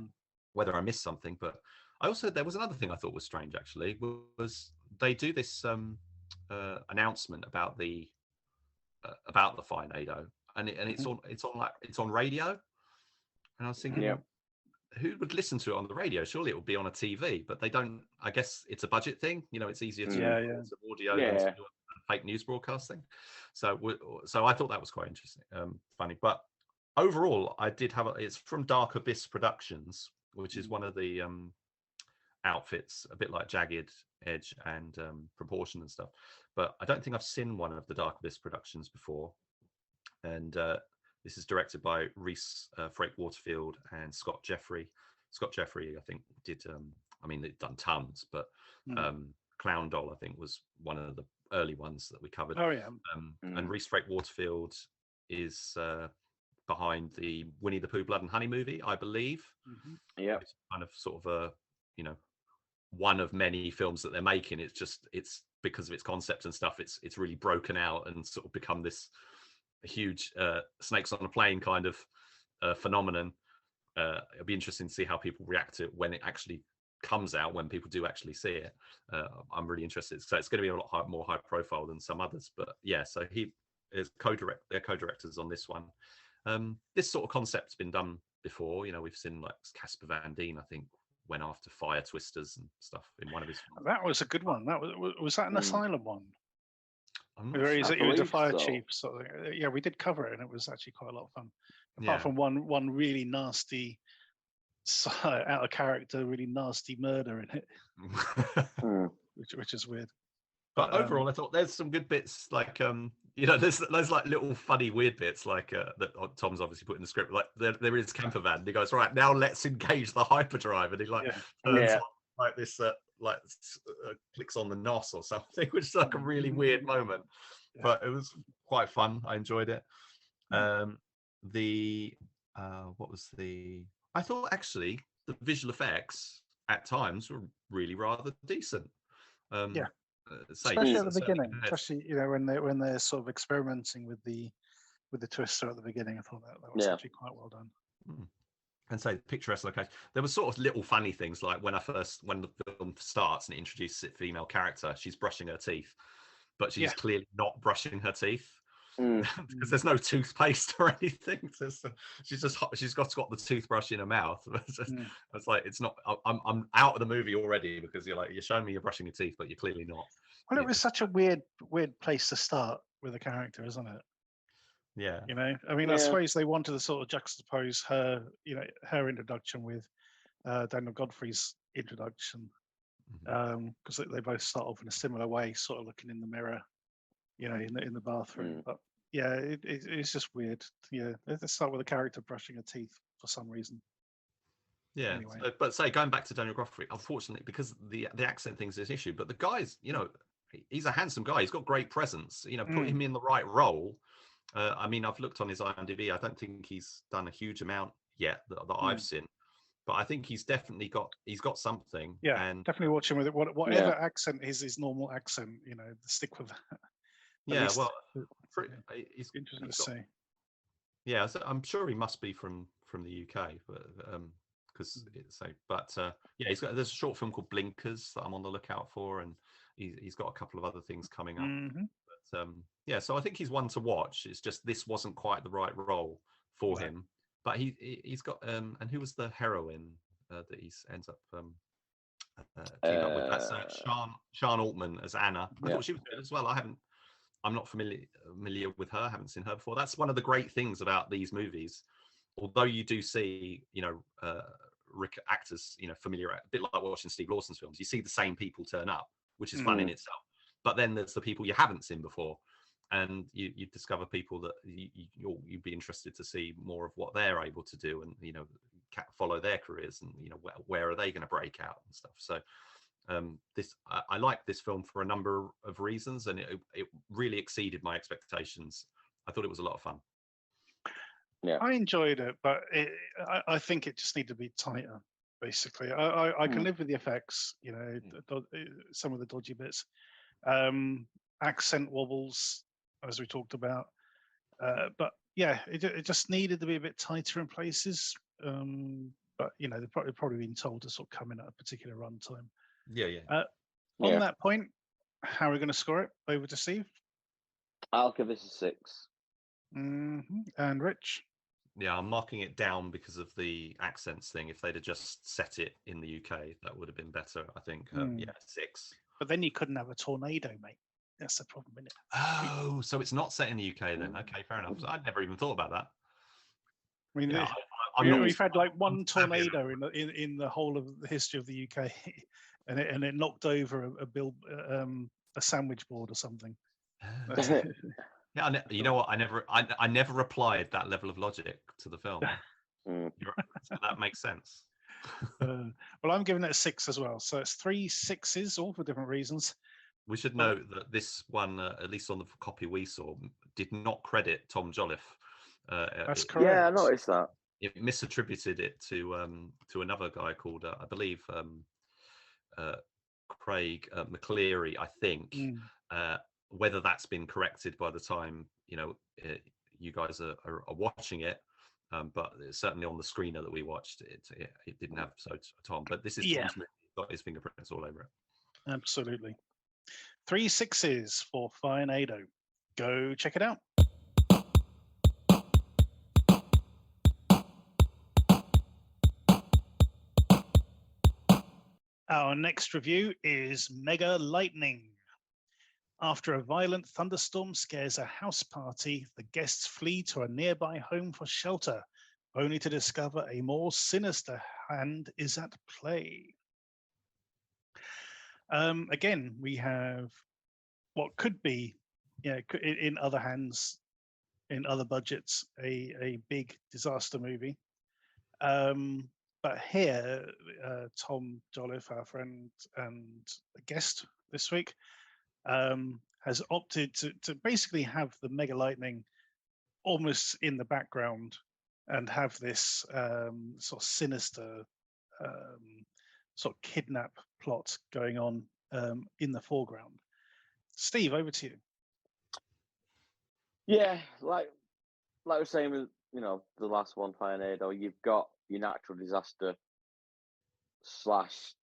whether I missed something. But I also, there was another thing I thought was strange actually, was they do this announcement about the Firenado, and it's on radio, and I was thinking, who would listen to it on the radio? Surely it would be on a TV, but they don't. I guess it's a budget thing. It's easier to record some audio than to do a fake news broadcasting. So I thought that was quite interesting, funny. But overall, I did have it's from Dark Abyss Productions, which is one of the outfits, a bit like Jagged Edge and Proportion and stuff. But I don't think I've seen one of the Dark Abyss Productions before. And this is directed by Rhys Frake-Waterfield and Scott Jeffrey. Scott Jeffrey, I think, did, they've done tons, but Clown Doll, I think, was one of the early ones that we covered. Oh, yeah. And Rhys Frake-Waterfield is behind the Winnie the Pooh Blood and Honey movie, I believe. Yeah. It's kind of sort of one of many films that they're making. It's because of its concept and stuff, it's really broken out and sort of become this huge snakes on a plane kind of phenomenon. It'll be interesting to see how people react to it when it actually comes out, when people do actually see it. I'm really interested. So it's going to be a lot more high profile than some others, but yeah, so he is they're co-directors on this one. This sort of concept's been done before. We've seen like Casper Van Dien, I think, went after Fire Twisters and stuff in one of his films. That was a good one. That was that an Asylum one? Sure. He was a fire chief. So yeah, we did cover it, and it was actually quite a lot of fun. Apart from one really nasty, out of character, really nasty murder in it, which is weird. But overall, I thought there's some good bits, like there's like little funny weird bits, like that Tom's obviously put in the script. Like there is Camper Van, and he goes, right, now let's engage the hyperdrive, and he turns like this clicks on the NOS or something, which is like a really weird moment, but it was quite fun. I enjoyed it. I thought actually the visual effects at times were really rather decent. Especially at the beginning, especially when they're sort of experimenting with the twister at the beginning. I thought that was actually quite well done. And say picturesque location. There was sort of little funny things, like when the film starts and it introduces a female character, she's brushing her teeth, but she's clearly not brushing her teeth because there's no toothpaste or anything. She's got the toothbrush in her mouth. It's like, it's not. I'm out of the movie already because you're showing me you're brushing your teeth, but you're clearly not. Well, it was such a weird place to start with a character, isn't it? Yeah. I suppose they wanted to sort of juxtapose her, her introduction with Daniel Godfrey's introduction, because they both start off in a similar way, sort of looking in the mirror, in the bathroom. But yeah, it's just weird. Yeah, let's start with a character brushing her teeth for some reason. Yeah, anyway. But going back to Daniel Godfrey, unfortunately, because the accent thing's this issue, but the guy's, he's a handsome guy. He's got great presence. Put him in the right role. I've looked on his IMDb. I don't think he's done a huge amount yet that I've seen, but I think he's definitely got something. Yeah, and definitely watch him with it. Whatever accent is his normal accent, stick with that. it's interesting to see. Yeah, so I'm sure he must be from the UK, but because there's a short film called Blinkers that I'm on the lookout for, and he's got a couple of other things coming up. But so I think he's one to watch. It's just this wasn't quite the right role for him, but he's got and who was the heroine that he ends up teamed up with? That's Sian Altman as Anna. I thought she was good as well. I'm not familiar with her. I haven't seen her before. That's one of the great things about these movies. Although you do see, actors, familiar, a bit like watching Steve Lawson's films, you see the same people turn up, which is fun in itself. But then there's the people you haven't seen before, and you discover people that you'd be interested to see more of what they're able to do, and follow their careers, and where are they going to break out and stuff. So I like this film for a number of reasons, and it really exceeded my expectations. I thought it was a lot of fun. Yeah, I enjoyed it, but I think it just needed to be tighter. Basically, I can live with the effects, some of the dodgy bits, accent wobbles, as we talked about, but yeah, it just needed to be a bit tighter in places. But but they've probably been told to sort of come in at a particular runtime. Yeah. On that point, how are we going to score it? Over to Steve. I'll give this a 6. And Rich. Yeah, I'm marking it down because of the accents thing. If they'd have just set it in the UK, that would have been better, I think. 6. But then you couldn't have a tornado, mate. That's the problem, isn't it? Oh, so it's not set in the UK then. Okay, fair enough. I'd never even thought about that. I mean, we've had like one tornado in the whole of the history of the UK, and it knocked over a sandwich board or something. Yeah, you know what? I never applied that level of logic to the film. So that makes sense. Well, I'm giving it a 6 as well. So it's 3 6s, all for different reasons. We should note that this one, at least on the copy we saw, did not credit Tom Jolliffe. That's correct. Yeah, I noticed that. It misattributed it to another guy called, I believe, Craig McCleary, I think. Whether that's been corrected by the time you guys are watching it, but certainly on the screener that we watched, it didn't have Tom. But this is Tom's movie. He's got his fingerprints all over it. Absolutely. 3 6s for Firenado. Go check it out. Our next review is Mega Lightning. After a violent thunderstorm scares a house party, the guests flee to a nearby home for shelter, only to discover a more sinister hand is at play. Again, we have what could be, in other hands, in other budgets, a big disaster movie. But here, Tom Jolliffe, our friend and a guest this week, has opted to basically have the Mega Lightning almost in the background and have this sort of sinister sort of kidnap plot going on in the foreground. Steve, over to you. Yeah, like I was saying with the last one, Firenado, you've got your natural disaster / Silence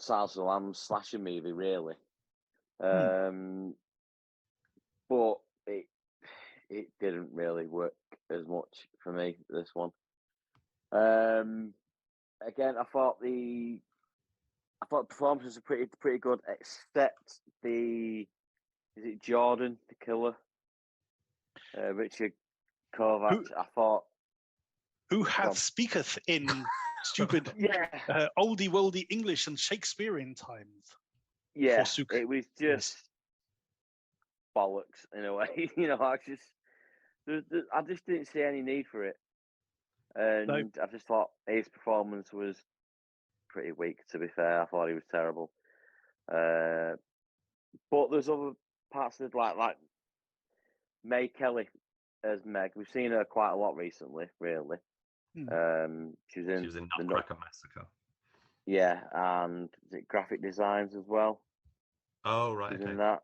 of the Lambs slasher movie, really. But it didn't really work as much for me, this one. Again, I thought the performances are pretty good, except is it Jordan, the killer? Richard Kovacs, I thought. Who hath speaketh in stupid oldie worldy English and Shakespearean times. Yeah, it was just bollocks in a way. I just didn't see any need for it. And I just thought his performance was pretty weak, to be fair. I thought he was terrible. But there's other parts of it, like May Kelly as Meg. We've seen her quite a lot recently, really. She was in Nutcracker Massacre. Yeah, and is it graphic designs as well? Oh, right. She's in that.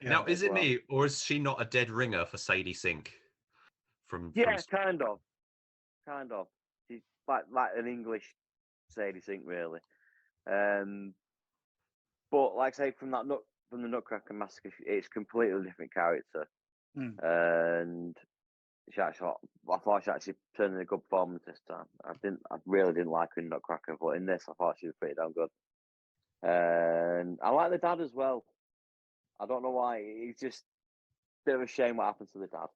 Now, is it me, or is she not a dead ringer for Sadie Sink? Kind of. She's like an English Sadie Sink, really. But like I say, from the Nutcracker Massacre, it's a completely different character, and I thought she actually turned in a good performance this time. I really didn't like her in Nutcracker, but in this, I thought she was pretty damn good. And I like the dad as well. I don't know why. It's just a bit of a shame what happened to the dad.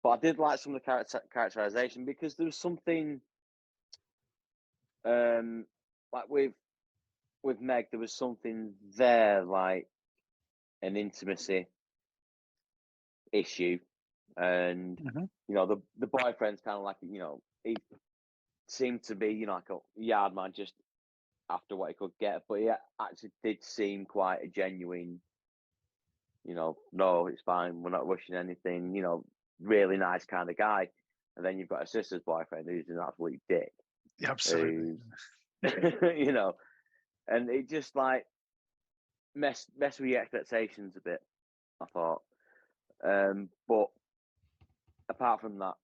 But I did like some of the characterization, because there was something like with Meg, there was something there, like an intimacy issue. And the boyfriend's kind of like, he seemed to be like a yard man just after what he could get, but he actually did seem quite a genuine, no, it's fine, we're not rushing anything, really nice kind of guy. And then you've got a sister's boyfriend who's an absolute dick. Absolutely. And it just like mess with your expectations a bit, I thought. But apart from that,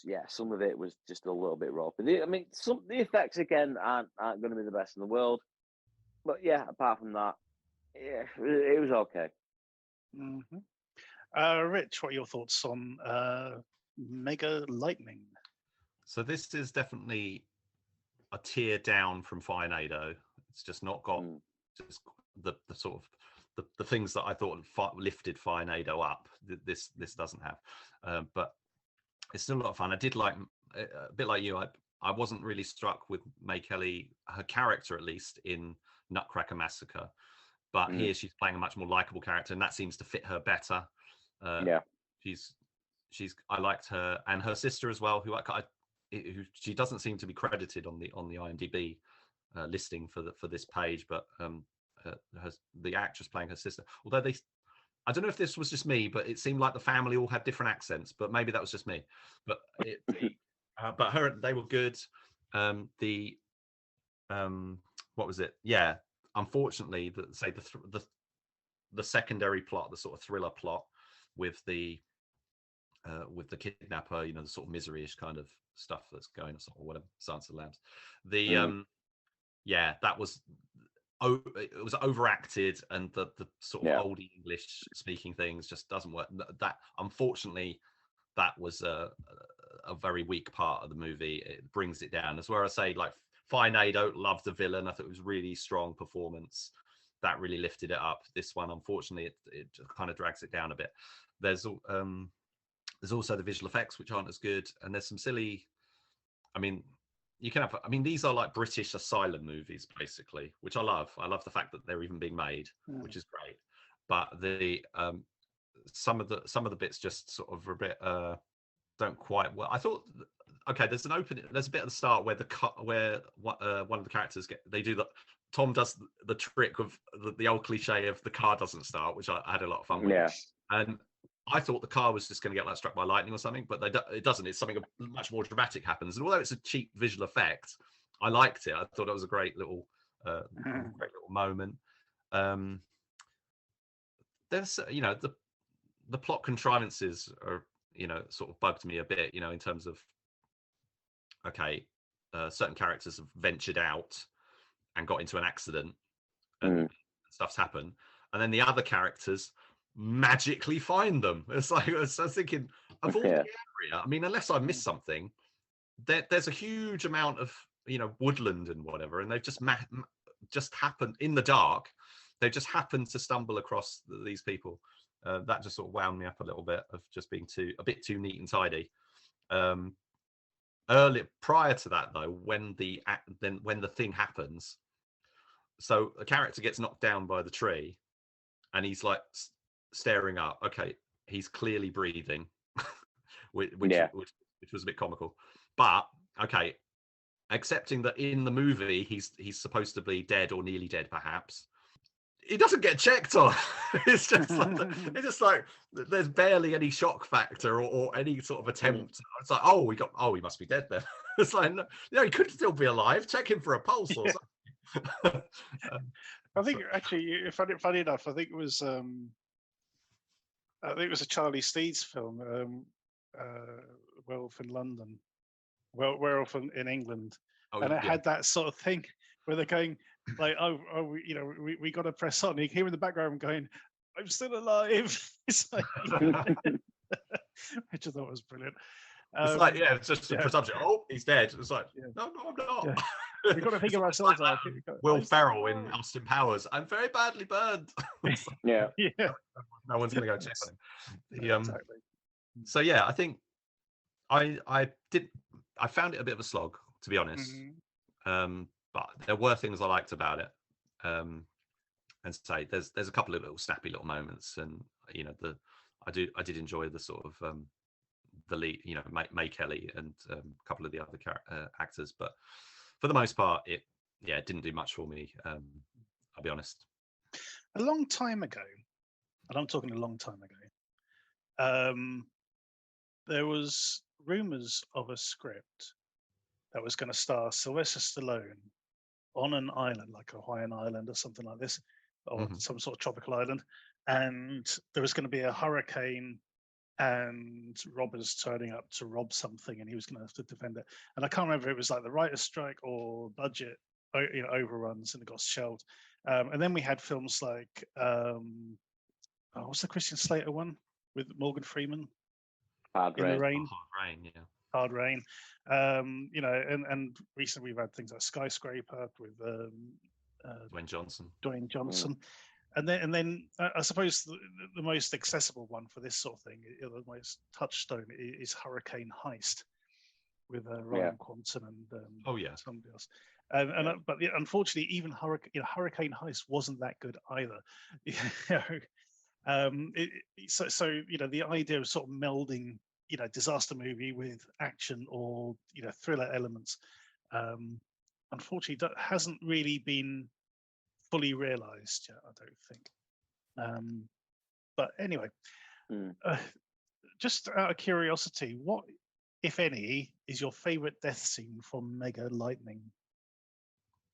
yeah, some of it was just a little bit raw. But the effects again aren't going to be the best in the world. But yeah, apart from that, yeah, it was okay. Rich, what are your thoughts on Mega Lightning? So this is definitely a tier down from Firenado. It's just not got just the sort of the things that I thought lifted Firenado up. This doesn't have, but it's still a lot of fun. I did like a bit like you. I wasn't really struck with May Kelly, her character at least in Nutcracker Massacre, but here she's playing a much more likable character, and that seems to fit her better. I liked her and her sister as well, who she doesn't seem to be credited on the IMDb listing for this page, but the actress playing her sister. Although I don't know if this was just me, but it seemed like the family all had different accents, but maybe that was just me. But they were good. What was it? Yeah. Unfortunately, the secondary plot, the sort of thriller plot with the kidnapper, the sort of misery-ish kind of stuff that's going on, or whatever, Silence of the Lambs. It was overacted, and the sort of old English speaking things just doesn't work. That unfortunately, that was a very weak part of the movie. It brings it down. That's where I say, like, Firenado, loved the villain. I thought it was really strong performance. That really lifted it up. This one, unfortunately, it kind of drags it down a bit. There's also the visual effects, which aren't as good, and there's some silly. These are like British asylum movies, basically, which I love. I love the fact that they're even being made, which is great. But the some of the bits just sort of a bit don't quite work. I thought, okay, there's a bit at the start where one of the characters Tom does the trick of the old cliche of the car doesn't start, which I had a lot of fun with. Yeah. And I thought the car was just going to get struck by lightning or something, but it doesn't. It's something much more dramatic happens. And although it's a cheap visual effect, I liked it. I thought it was a great little moment. There's the plot contrivances are sort of bugged me a bit. In terms of certain characters have ventured out and got into an accident, and stuff's happened, and then the other characters magically find them. It's like, I was thinking, of all the area, unless I missed something, there's a huge amount of woodland and whatever, and they've just happened in the dark. They just happened to stumble across these people. That just sort of wound me up a little bit, of just being a bit too neat and tidy. Prior to that, though, when the thing happens, so a character gets knocked down by the tree, and he's like staring up. Okay, he's clearly breathing, which was a bit comical. But okay, accepting that in the movie he's supposed to be dead or nearly dead, perhaps. He doesn't get checked on. It's just like there's barely any shock factor or any sort of attempt. It's like, he must be dead then. It's like, no, he could still be alive. Check him for a pulse or something. I think actually, funny enough, I think it was a Charlie Steeds film, Werewolf in London, Werewolf in England, and it had that sort of thing where they're going like, we got to press on. You hear in the background going, "I'm still alive." It's like, which I thought was brilliant. It's like, it's just a presumption. Oh, he's dead. It's like, no, I'm not. Yeah. We've got to think of ourselves. Like Will Ferrell in Austin Powers. I'm very badly burned. Yeah. No one's going to go check on him. Exactly. So yeah, I think I found it a bit of a slog, to be honest. But there were things I liked about it. And say there's a couple of little snappy little moments, and I did enjoy the sort of the lead, May Kelly and a couple of the other actors, but for the most part, it didn't do much for me. I'll be honest. A long time ago, and I'm talking a long time ago, there was rumours of a script that was going to star Sylvester Stallone on an island, like a Hawaiian island or something like this, or some sort of tropical island, and there was going to be a hurricane, and robbers turning up to rob something, and he was going to have to defend it. And I can't remember if it was like the writer's strike or budget, overruns, and it got shelved. And then we had films like what's the Christian Slater one with Morgan Freeman? Hard In Rain. the Rain. Hard Rain, yeah. Hard Rain. And recently we've had things like Skyscraper with Dwayne Johnson. And then I suppose the most accessible one for this sort of thing, the most touchstone, is Hurricane Heist with Ryan Quanten and somebody else. But unfortunately, even Hurricane Heist wasn't that good either. So the idea of sort of melding disaster movie with action or thriller elements, unfortunately, that hasn't really been fully realized yet, I don't think. But anyway, just out of curiosity, what, if any, is your favorite death scene from Mega Lightning?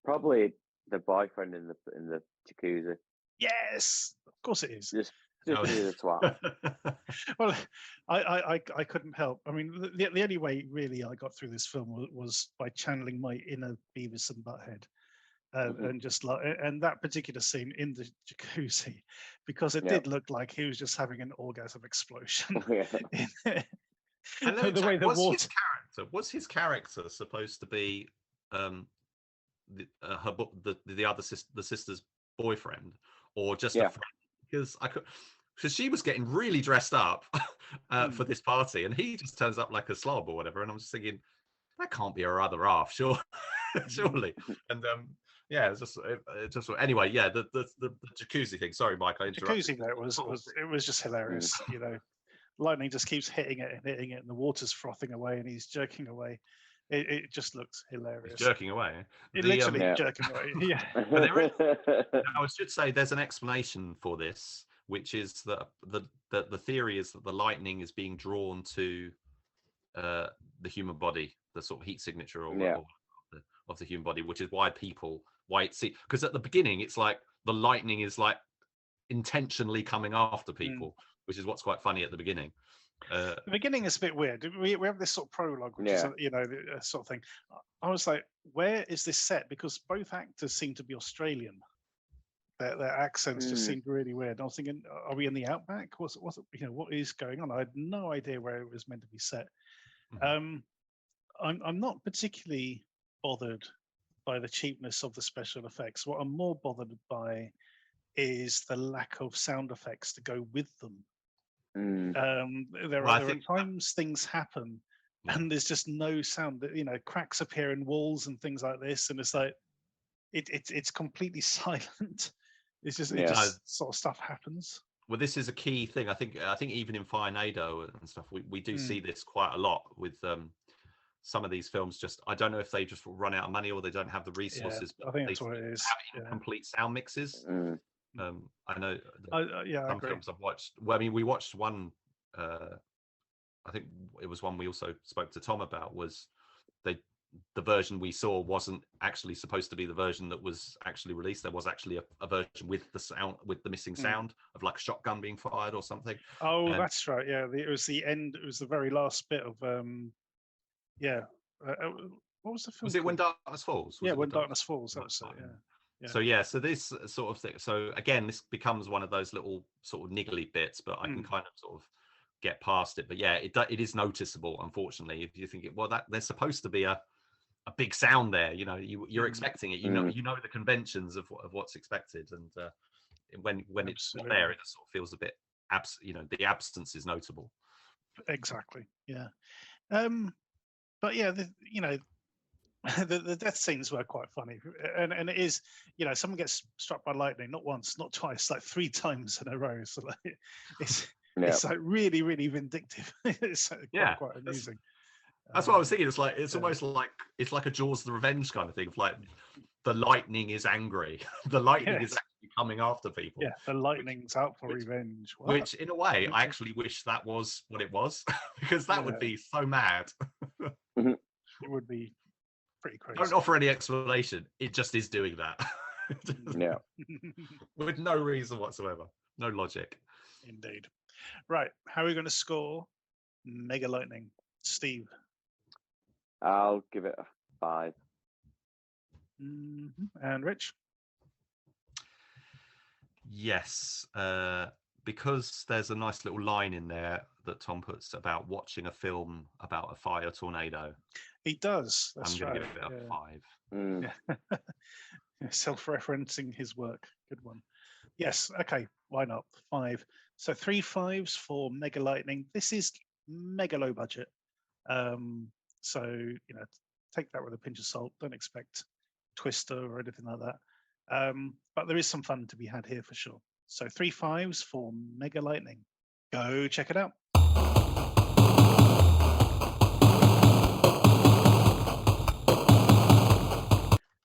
Probably the boyfriend in the jacuzzi. Yes, of course it is. Just be the twat. Well, I couldn't help. I mean, the only way really I got through this film was by channeling my inner Beavis and Butthead. And just and that particular scene in the jacuzzi, because it did look like he was just having an orgasm explosion. And the way the water. Was his character supposed to be the sister's boyfriend, or just a friend? Because she was getting really dressed up for this party, and he just turns up like a slob or whatever, and I'm just thinking that can't be her other half, sure, surely. And it's just anyway. Yeah, the jacuzzi thing. Sorry, Mike, I interrupted. Jacuzzi, it was just hilarious. Lightning just keeps hitting it, and the water's frothing away, and he's jerking away. It just looks hilarious. He's jerking away. Literally jerking away. Yeah. But I should say there's an explanation for this, which is that the theory is that the lightning is being drawn to the human body, the sort of heat signature of the human body, which is why because at the beginning it's like the lightning is like intentionally coming after people, which is what's quite funny at the beginning. The beginning is a bit weird. We have this sort of prologue, which is the sort of thing. I was like, where is this set? Because both actors seem to be Australian. Their accents just seemed really weird. I was thinking, are we in the outback? What is going on? I had no idea where it was meant to be set. I'm not particularly bothered by the cheapness of the special effects. What I'm more bothered by is the lack of sound effects to go with them. There are times things happen and there's just no sound. Cracks appear in walls and things like this, and it's like it's completely silent. It's just sort of stuff happens. Well, this is a key thing. I think even in Firenado and stuff, we do see this quite a lot with some of these films. Just I don't know if they just run out of money or they don't have the resources. I think that's what it is. Complete sound mixes. I know some films I've watched. Well, I mean, we watched one. I think it was one we also spoke to Tom about. Was the version we saw wasn't actually supposed to be the version that was actually released. There was actually a version with the sound, with the missing sound of like a shotgun being fired or something. Oh, that's right. Yeah, it was the end. It was the very last bit of. What was the film? Was it When Darkness Falls? When Darkness Falls. That was it. Yeah. So this sort of thing. So again, this becomes one of those little sort of niggly bits, but I can kind of sort of get past it. But yeah, it is noticeable, unfortunately. If you think that there's supposed to be a big sound there, you're expecting it. You know the conventions of what's expected, and when it's not there, it sort of feels a bit the absence is notable. Exactly. Yeah. But yeah, the death scenes were quite funny, and it is, someone gets struck by lightning not once, not twice, like 3 times in a row. So like, it's like really, really vindictive. It's quite amusing. That's what I was thinking. It's like almost like it's like a Jaws the Revenge kind of thing. Of like the lightning is angry, the lightning is actually coming after people. Yeah, the lightning's out for revenge. Wow. Which, in a way, I actually wish that was what it was, because that would be so mad. It would be pretty crazy. Don't offer any explanation. It just is doing that. Yeah. With no reason whatsoever. No logic. Indeed. Right, how are we going to score Mega Lightning? Steve? I'll give it a 5. And Rich? Yes, because there's a nice little line in there that Tom puts about watching a film about a fire tornado. He does. That's I'm going right. to give it a 5. Yeah. Self-referencing his work. Good one. Yes. Okay. Why not? 5. So 3 5s for Mega Lightning. This is mega low budget. So, take that with a pinch of salt. Don't expect Twister or anything like that. But there is some fun to be had here for sure. So 3 5s for Mega Lightning. Go check it out.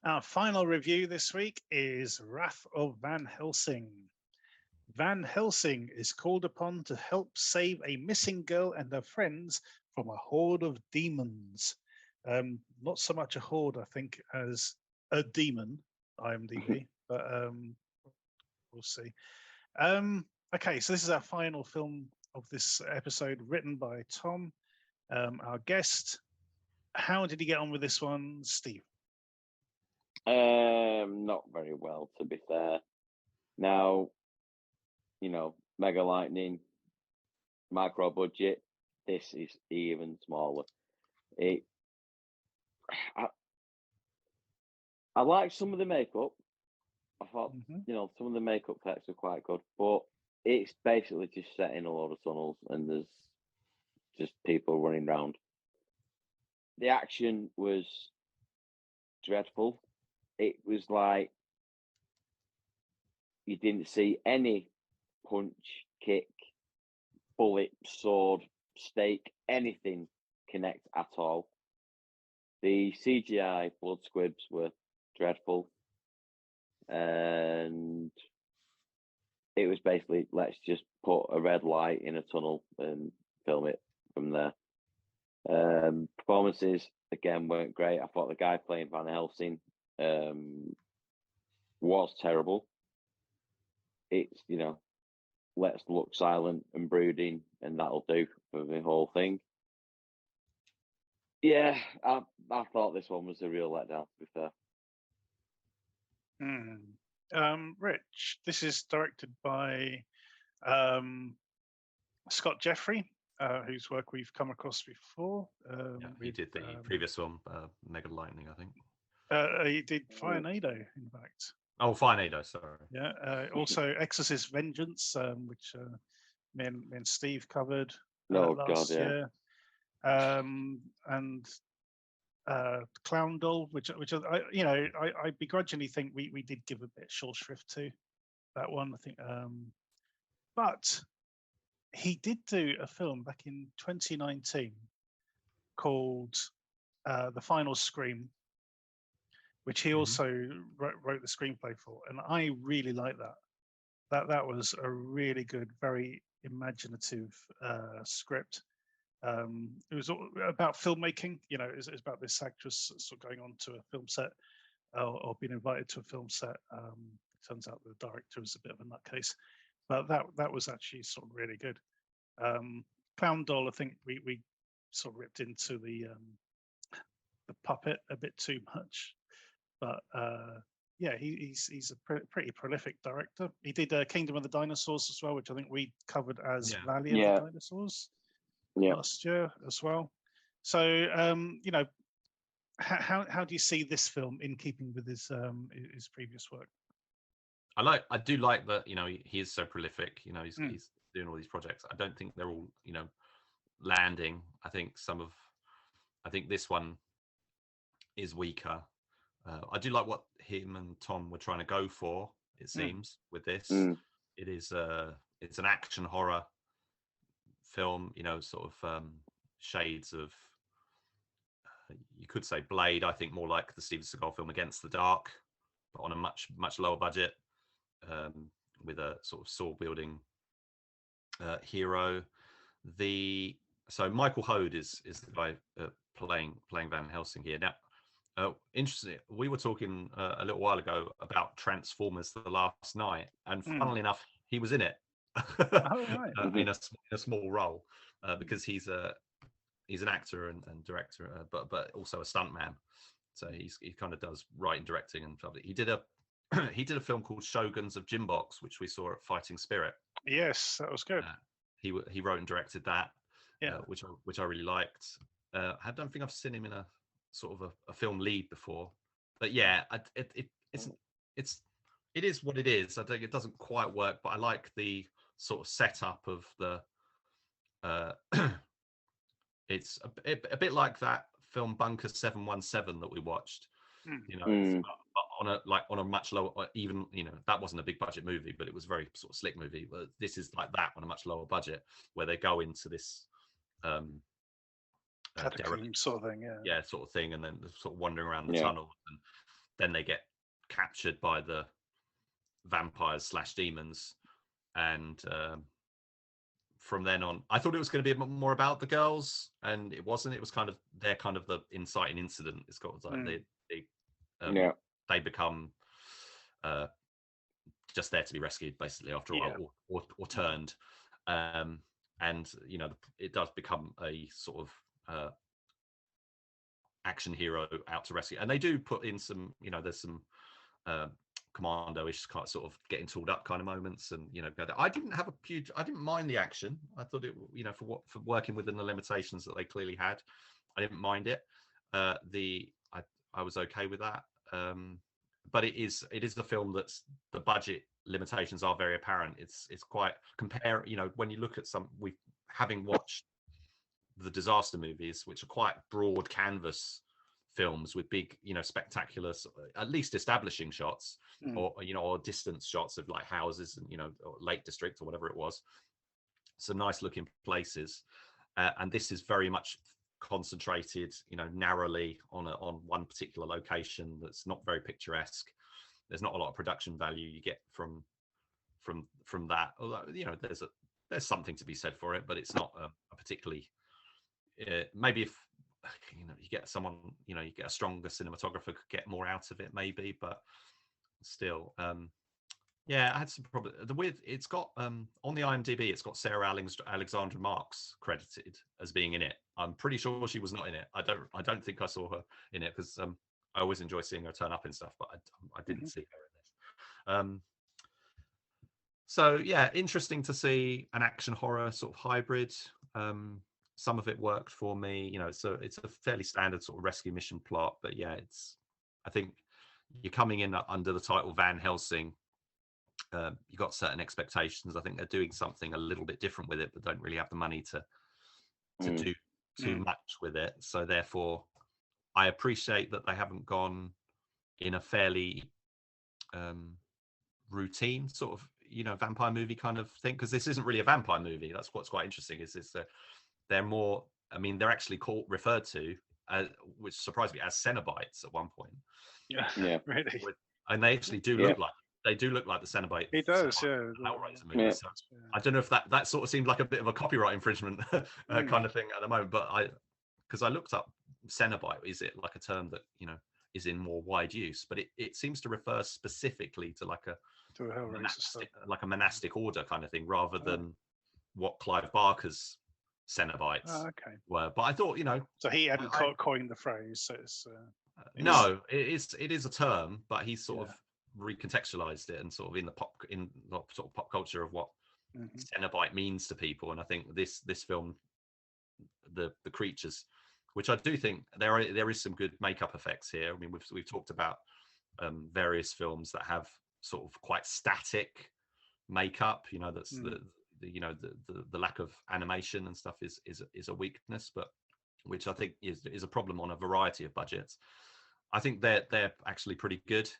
Our final review this week is Wrath of Van Helsing. Van Helsing is called upon to help save a missing girl and her friends from a horde of demons. Not so much a horde, I think, as a demon, IMDb, but we'll see. Okay, so this is our final film of this episode, written by Tom, our guest. How did he get on with this one, Steve? Not very well, to be fair. Now, Mega Lightning, micro budget. This is even smaller. I like some of the makeup. I thought, some of the makeup effects are quite good, but it's basically just set in a lot of tunnels and there's just people running around. The action was dreadful. It was like you didn't see any punch, kick, bullet, sword, stake, anything connect at all. The CGI blood squibs were dreadful. And it was basically, let's just put a red light in a tunnel and film it from there. Performances, again, weren't great. I thought the guy playing Van Helsing was terrible. It's, let's look silent and brooding, and that'll do for the whole thing. Yeah, I thought this one was a real letdown, to be fair. Rich, this is directed by Scott Jeffrey, whose work we've come across before. He did the previous one, Mega Lightning, I think. He did Firenado, in fact. Oh, Firenado, sorry. Yeah. Also, Exorcist Vengeance, which me and Steve covered last year. And Clown Doll, which I begrudgingly think we did give a bit short shrift to that one. I think, but he did do a film back in 2019 called The Final Scream, which he also wrote the screenplay for, and I really like that. That was a really good, very imaginative script. It was about filmmaking. It was about this actress sort of going on to a film set or being invited to a film set. Turns out the director was a bit of a nutcase, but that was actually sort of really good. Clown Doll, I think we sort of ripped into the puppet a bit too much, but yeah, he's a pretty prolific director. He did Kingdom of the Dinosaurs as well, which I think we covered as Valley of the Dinosaurs last year as well. So how do you see this film in keeping with his previous work? I do like that, he is so prolific, he's doing all these projects. I don't think they're all, landing. I think this one is weaker. I do like what him and Tom were trying to go for, it seems, with this. It is it's an action horror film, sort of shades of, you could say Blade. I think more like the Steven Seagal film Against the Dark, but on a much lower budget, with a sort of sword wielding hero. So Michael Hode is the guy playing Van Helsing here. Now, interesting. We were talking a little while ago about Transformers: The Last Night, and funnily enough, he was in it. right. in a small role, because he's an actor and director, but also a stuntman. So he kind of does writing, directing, and stuff. He did a film called Shoguns of Jimbox, which we saw at Fighting Spirit. Yes, that was good. He wrote and directed that, yeah, which I really liked. I don't think I've seen him in a sort of a film lead before, but yeah, it is what it is. I think it doesn't quite work, but I like the sort of setup of the. It's a bit like that film Bunker 717 that we watched. You know, it's on a much lower, even, you know, that wasn't a big budget movie, but it was a very sort of slick movie. But this is like that on a much lower budget, where they go into this catacomb sort of thing, sort of thing, and then sort of wandering around the tunnel, and then they get captured by the vampires / demons, and from then on, I thought it was going to be a bit more about the girls, and it wasn't. It was kind of the inciting incident. It's got like they become just there to be rescued, basically, after a while, or turned, and you know, it does become a sort of action hero out to rescue, and they do put in some, you know, there's some commando-ish kind of sort of getting tooled up kind of moments, and you know, I didn't mind the action. I thought it, you know, for working within the limitations that they clearly had, I didn't mind it. I was okay with that, but it is a film that's, the budget limitations are very apparent. It's quite you know, when you look at having watched the disaster movies, which are quite broad canvas films with big, you know, spectacular, at least establishing shots, or, you know, or distance shots of like houses and, you know, or Lake District or whatever it was, some nice looking places, and this is very much concentrated, you know, narrowly on one particular location that's not very picturesque. There's not a lot of production value you get from that, although, you know, there's something to be said for it, but it's not a particularly maybe if, you know, you get someone, you know, you get a stronger cinematographer, could get more out of it maybe, but still, I had some problem. It's got on the IMDb, it's got Sarah Alexandra Marks credited as being in it. I'm pretty sure she was not in it. I don't think I saw her in it, because I always enjoy seeing her turn up in stuff, but I didn't see her in this. So yeah, interesting to see an action horror sort of hybrid. Some of it worked for me, you know. It's a fairly standard sort of rescue mission plot, but yeah, I think you're coming in under the title Van Helsing. You got certain expectations. I think they're doing something a little bit different with it, but don't really have the money to do too much with it. So therefore, I appreciate that they haven't gone in a fairly routine sort of, you know, vampire movie kind of thing, because this isn't really a vampire movie. That's what's quite interesting, is they're more, I mean, they're actually referred to, which surprised me, as Cenobites at one point. Yeah. Really. And they actually do look like the Cenobite. He does, Movie. So I don't know if that sort of seemed like a bit of a copyright infringement kind of thing at the moment, but because I looked up Cenobite, is it like a term that, you know, is in more wide use? But it seems to refer specifically to like a monastic order kind of thing, rather than what Clive Barker's Cenobites were. But I thought, you know, so he hadn't coined the phrase, so it's no, it is a term, but he sort of recontextualized it, and sort of in sort of pop culture of what Cenobite means to people. And I think this film, the creatures, which I do think there is some good makeup effects here. I mean, we've talked about various films that have sort of quite static makeup, you know, that's the lack of animation and stuff is a weakness, but which I think is a problem on a variety of budgets. I think they're actually pretty good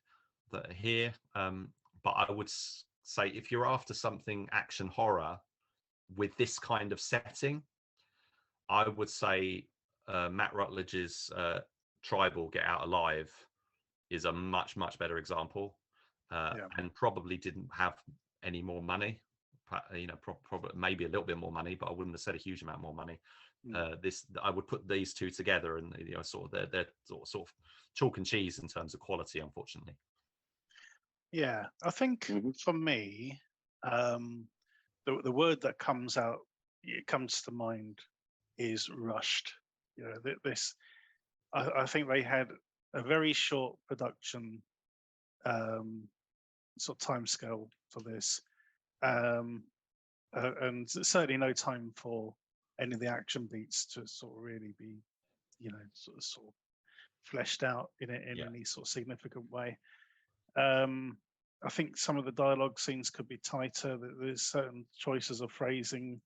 here, but I would say if you're after something action horror with this kind of setting, I would say Matt Rutledge's Tribal Get Out Alive is a much better example, and probably didn't have any more money. You know, probably maybe a little bit more money, but I wouldn't have said a huge amount more money. I would put these two together, and you know, sort of they're sort of chalk and cheese in terms of quality, unfortunately. Yeah, I think for me, the word that comes to mind is rushed. You know, this I think they had a very short production sort of timescale for this, and certainly no time for any of the action beats to sort of really be, you know, sort of fleshed out in any sort of significant way. I think some of the dialogue scenes could be tighter. There's certain choices of phrasing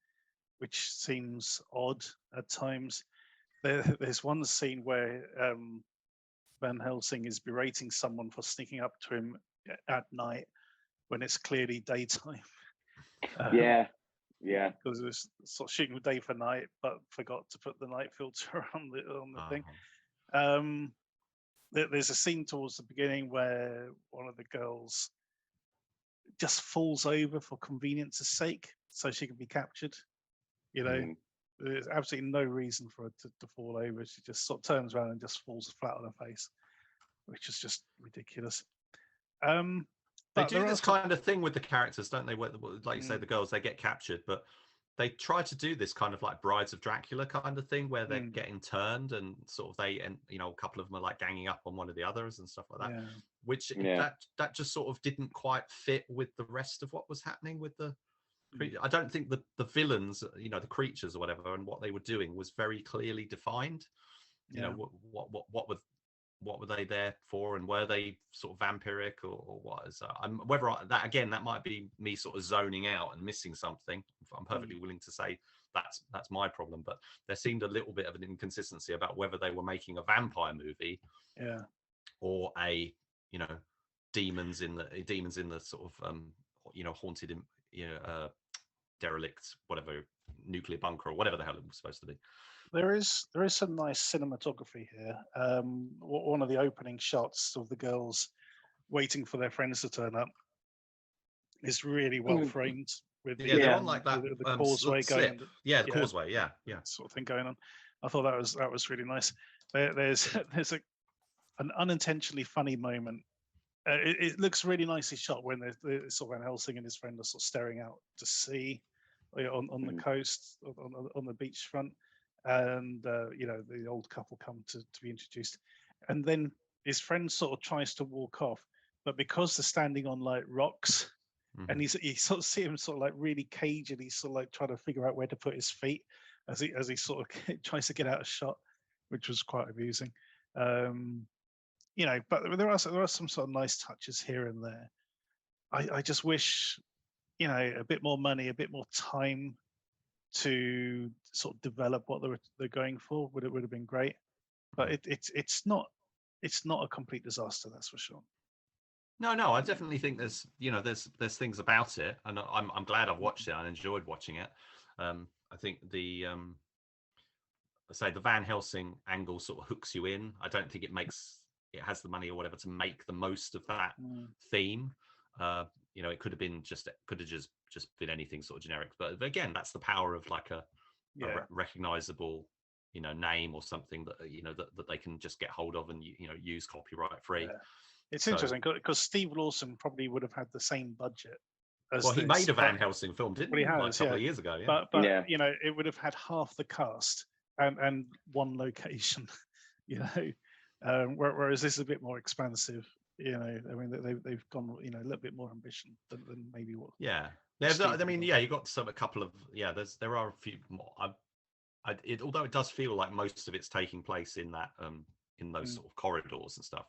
which seems odd at times. There's one scene where Van Helsing is berating someone for sneaking up to him at night when it's clearly daytime. Yeah. Because it was sort of shooting day for night, but forgot to put the night filter on the thing. There's a scene towards the beginning where one of the girls just falls over for convenience's sake, so she can be captured. You know, there's absolutely no reason for her to fall over. She just sort of turns around and just falls flat on her face, which is just ridiculous. They do this kind of thing with the characters, don't they? Like you say, the girls, they get captured, but they try to do this kind of like Brides of Dracula kind of thing where they're getting turned and sort of and you know, a couple of them are like ganging up on one of the others and stuff like that, which that just sort of didn't quite fit with the rest of what was happening with the I don't think the villains, you know, the creatures or whatever, and what they were doing was very clearly defined. You know, what were they there for, and were they sort of vampiric or what? Is that might be me sort of zoning out and missing something. I'm perfectly willing to say that's my problem, but there seemed a little bit of an inconsistency about whether they were making a vampire movie, or a, you know, demons in the sort of you know, haunted, you know, derelict, whatever, nuclear bunker or whatever the hell it was supposed to be. There is some nice cinematography here. One of the opening shots of the girls waiting for their friends to turn up is really well framed. With they're on like that the causeway going. The causeway, sort of thing going on. I thought that was really nice. There's an unintentionally funny moment. It looks really nicely shot when there's sort of Van Helsing and his friend are sort of staring out to sea on the coast, on the beachfront. And you know, the old couple come to be introduced, and then his friend sort of tries to walk off, but because they're standing on like rocks, and you sort of see him sort of like really cagey, sort of like trying to figure out where to put his feet as he sort of tries to get out of shot, which was quite amusing. You know, but there are some sort of nice touches here and there. I just wish, you know, a bit more money, a bit more time to sort of develop what they're going for would have been great, but it's not a complete disaster, that's for sure. No, I definitely think there's things about it, and I'm glad I've watched it. I enjoyed watching it. I think the Van Helsing angle sort of hooks you in. I don't think it has the money or whatever to make the most of that theme. You know, it could have just been anything sort of generic, but again, that's the power of like a recognizable, you know, name or something that, you know, that they can just get hold of and, you know, use copyright free. It's interesting because Steve Lawson probably would have had the same budget as he made a Van Helsing film, didn't he? Like a couple of years ago, but you know, it would have had half the cast and one location, you know, whereas this is a bit more expansive. You know, I mean, they've gone, you know, a little bit more ambition than maybe what. Yeah, there's. I mean, you got a couple of. There are a few more. Although it does feel like most of it's taking place in that in those sort of corridors and stuff.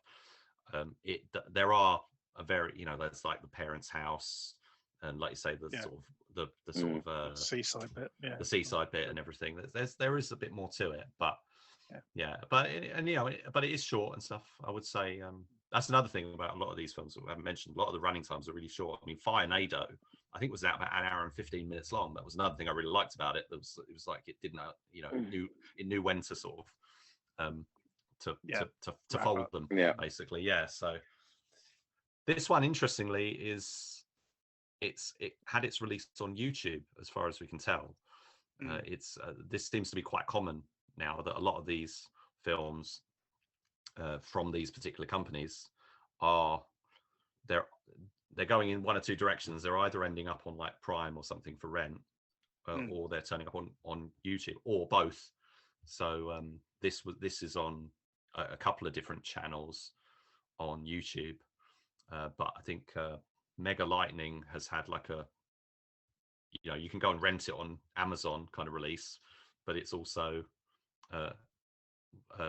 There are a very, you know, there's like the parents' house, and like you say, the sort of seaside bit, the seaside bit and everything. There is a bit more to it, but but it is short and stuff. I would say that's another thing about a lot of these films that we haven't mentioned. A lot of the running times are really short. I mean, Firenado, I think, was about an hour and 15 minutes long. That was another thing I really liked about it. It was like it didn't, you know, it knew when to sort of to fold them, basically. So this one, interestingly, it had its release on YouTube, as far as we can tell. This seems to be quite common now, that a lot of these films from these particular companies they're going in one or two directions. They're either ending up on like Prime or something for rent, or they're turning up on YouTube, or both. So this is on a couple of different channels on YouTube, but I think Mega Lightning has had like a, you can go and rent it on Amazon kind of release, but it's also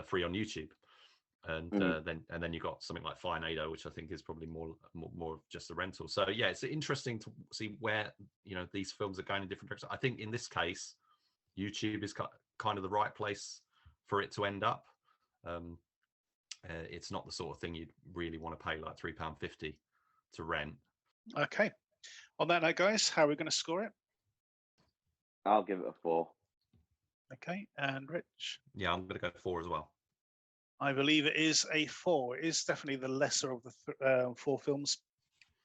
free on YouTube. And then you got something like Firenado, which I think is probably more of just a rental. So yeah, it's interesting to see where these films are going in different directions. I think in this case, YouTube is kind of the right place for it to end up. It's not the sort of thing you'd really want to pay like £3.50 to rent. Okay. On that note, guys, how are we going to score it? I'll give it a 4. Okay, and Rich? Yeah, I'm going to go 4 as well. I believe it is a 4. It is definitely the lesser of the 4 films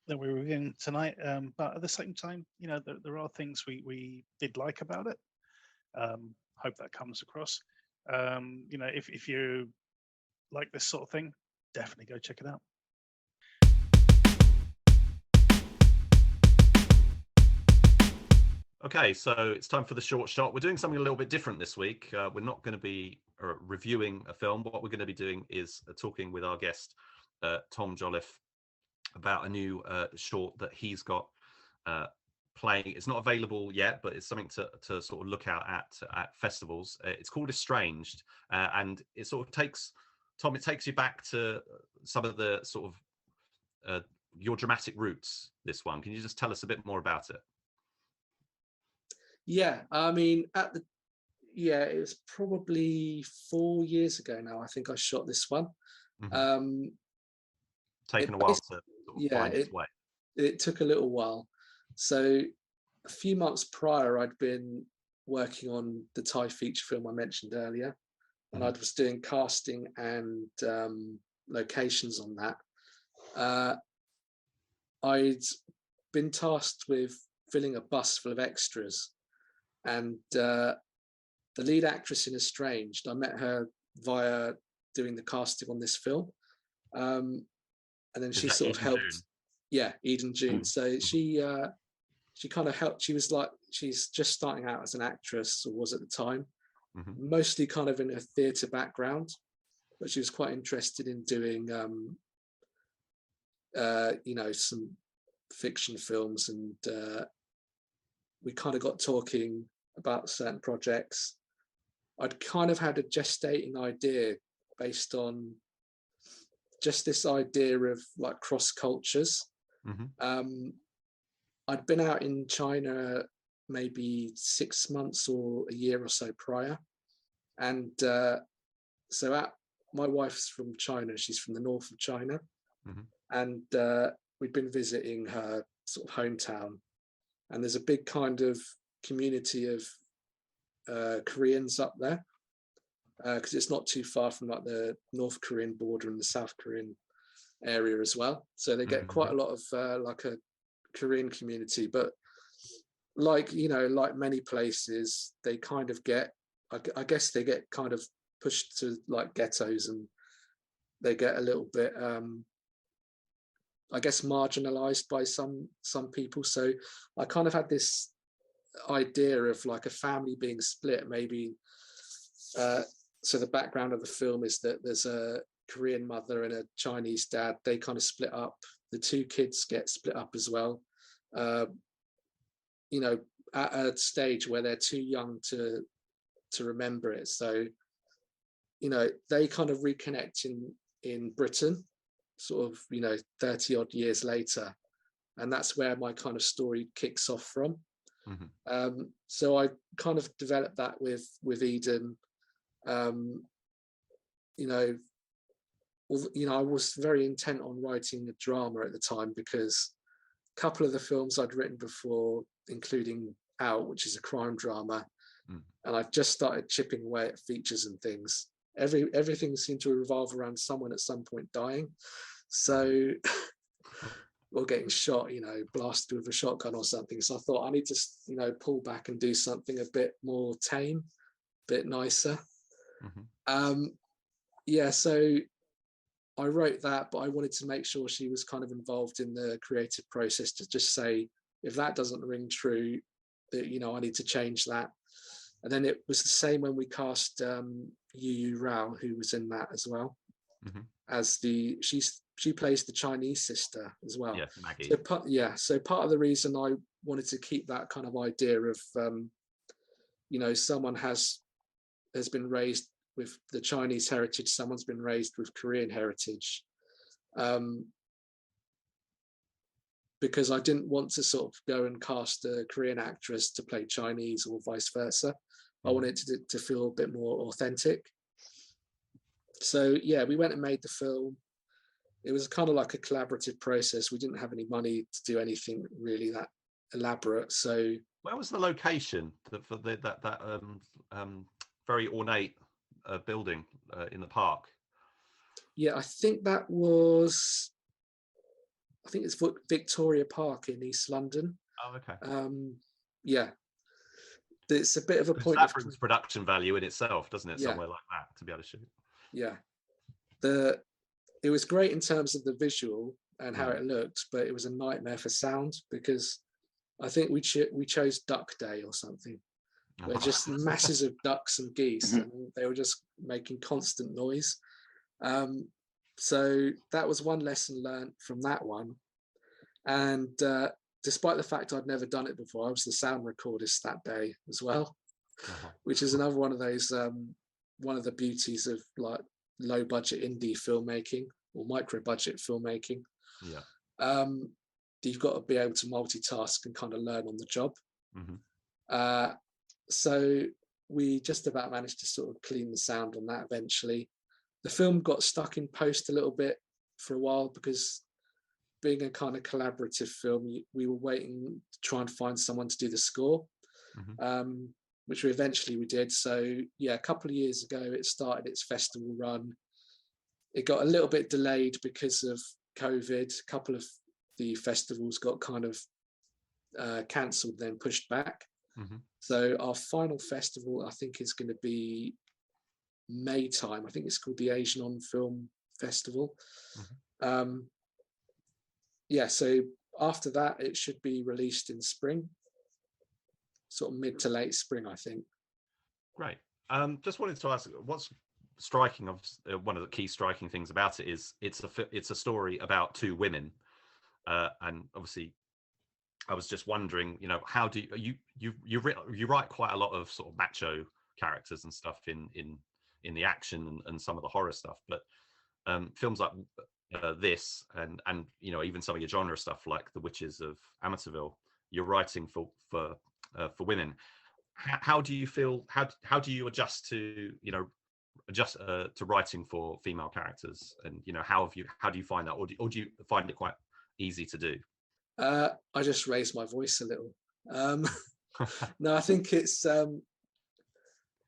that we were reviewing tonight. But at the same time, there are things we did like about it. Hope that comes across. If you like this sort of thing, definitely go check it out. Okay, so it's time for the short shot. We're doing something a little bit different this week. We're not going to be reviewing a film. What we're going to be doing is talking with our guest, Tom Jolliffe, about a new short that he's got playing. It's not available yet, but it's something to sort of look out at festivals. It's called Estranged, and it sort of takes you back to some of the sort of your dramatic roots. This one, can you just tell us a bit more about it? Yeah, I mean, it was probably 4 years ago now. I think I shot this one. Mm-hmm. Taken a while to sort of find its way. It took a little while. So a few months prior, I'd been working on the Thai feature film I mentioned earlier, and I was doing casting and locations on that. I'd been tasked with filling a bus full of extras, and the lead actress in Estranged, I met her via doing the casting on this film, and then she sort of helped. June? Yeah, Eden June. So she kind of helped. She's just starting out as an actress, or was at the time, mostly kind of in a theatre background, but she was quite interested in doing some fiction films, and we kind of got talking about certain projects. I'd kind of had a gestating idea based on just this idea of like cross cultures. I'd been out in China maybe 6 months or a year or so prior, and my wife's from China. She's from the north of China, and we'd been visiting her sort of hometown, and there's a big kind of community of Koreans up there, because it's not too far from like the North Korean border and the South Korean area as well. So they get quite a lot of like a Korean community, but like many places, they kind of get, I guess they get kind of pushed to like ghettos, and they get a little bit I guess marginalized by some people. So I kind of had this idea of like a family being split, maybe. So the background of the film is that there's a Korean mother and a Chinese dad. They kind of split up. The 2 kids get split up as well. At a stage where they're too young to remember it. So, they kind of reconnect in Britain, sort of 30 odd years later, and that's where my kind of story kicks off from. So I kind of developed that with Eden. I was very intent on writing a drama at the time, because a couple of the films I'd written before, including Out, which is a crime drama, and I've just started chipping away at features and things. Everything seemed to revolve around someone at some point dying. So, or getting shot, blasted with a shotgun or something. So I thought I need to, pull back and do something a bit more tame, a bit nicer. So I wrote that, but I wanted to make sure she was kind of involved in the creative process to just say, if that doesn't ring true, that, you know, I need to change that. And then it was the same when we cast Yu Rao, who was in that as well, as she plays the Chinese sister as well. Yeah, Maggie. So part of the reason I wanted to keep that kind of idea of, you know, someone has been raised with the Chinese heritage, someone's been raised with Korean heritage, because I didn't want to sort of go and cast a Korean actress to play Chinese or vice versa. I wanted it to feel a bit more authentic. So yeah, we went and made the film. It was kind of like a collaborative process. We didn't have any money to do anything really that elaborate. So where was the location for that very ornate building in the park? Yeah, I think it's Victoria Park in East London. Oh, okay. Yeah, it's a bit of a point. That brings production value in itself, doesn't it? Yeah. Somewhere like that to be able to shoot. Yeah, it was great in terms of the visual and how it looked, but it was a nightmare for sound because I think we chose Duck Day or something. Where just masses of ducks and geese, and they were just making constant noise. So that was one lesson learned from that one. And despite the fact I'd never done it before, I was the sound recordist that day as well, which is another one of those, one of the beauties of like low budget indie filmmaking or micro budget filmmaking. Yeah. You've got to be able to multitask and kind of learn on the job. So we just about managed to sort of clean the sound on that eventually. The film got stuck in post a little bit for a while because being a kind of collaborative film, we were waiting to try and find someone to do the score, which we did. So yeah, a couple of years ago, it started its festival run. It got a little bit delayed because of COVID. A couple of the festivals got kind of cancelled, then pushed back. So our final festival, I think, is going to be May time. I think it's called the Asian On Film Festival. Yeah, so after that, it should be released in spring, sort of mid to late spring, I think. Great. Just wanted to ask, what's striking? One of the key striking things about it is it's a story about two women, and obviously, I was just wondering, you know, how do you write quite a lot of sort of macho characters and stuff in the action and some of the horror stuff, but films like this and you know, even some of your genre stuff like The Witches of Amityville, you're writing for women. How do you feel? How do you adjust to, you know, to writing for female characters? And you know, how do you find that, or do you find it quite easy to do? I just raise my voice a little. No, I think it's.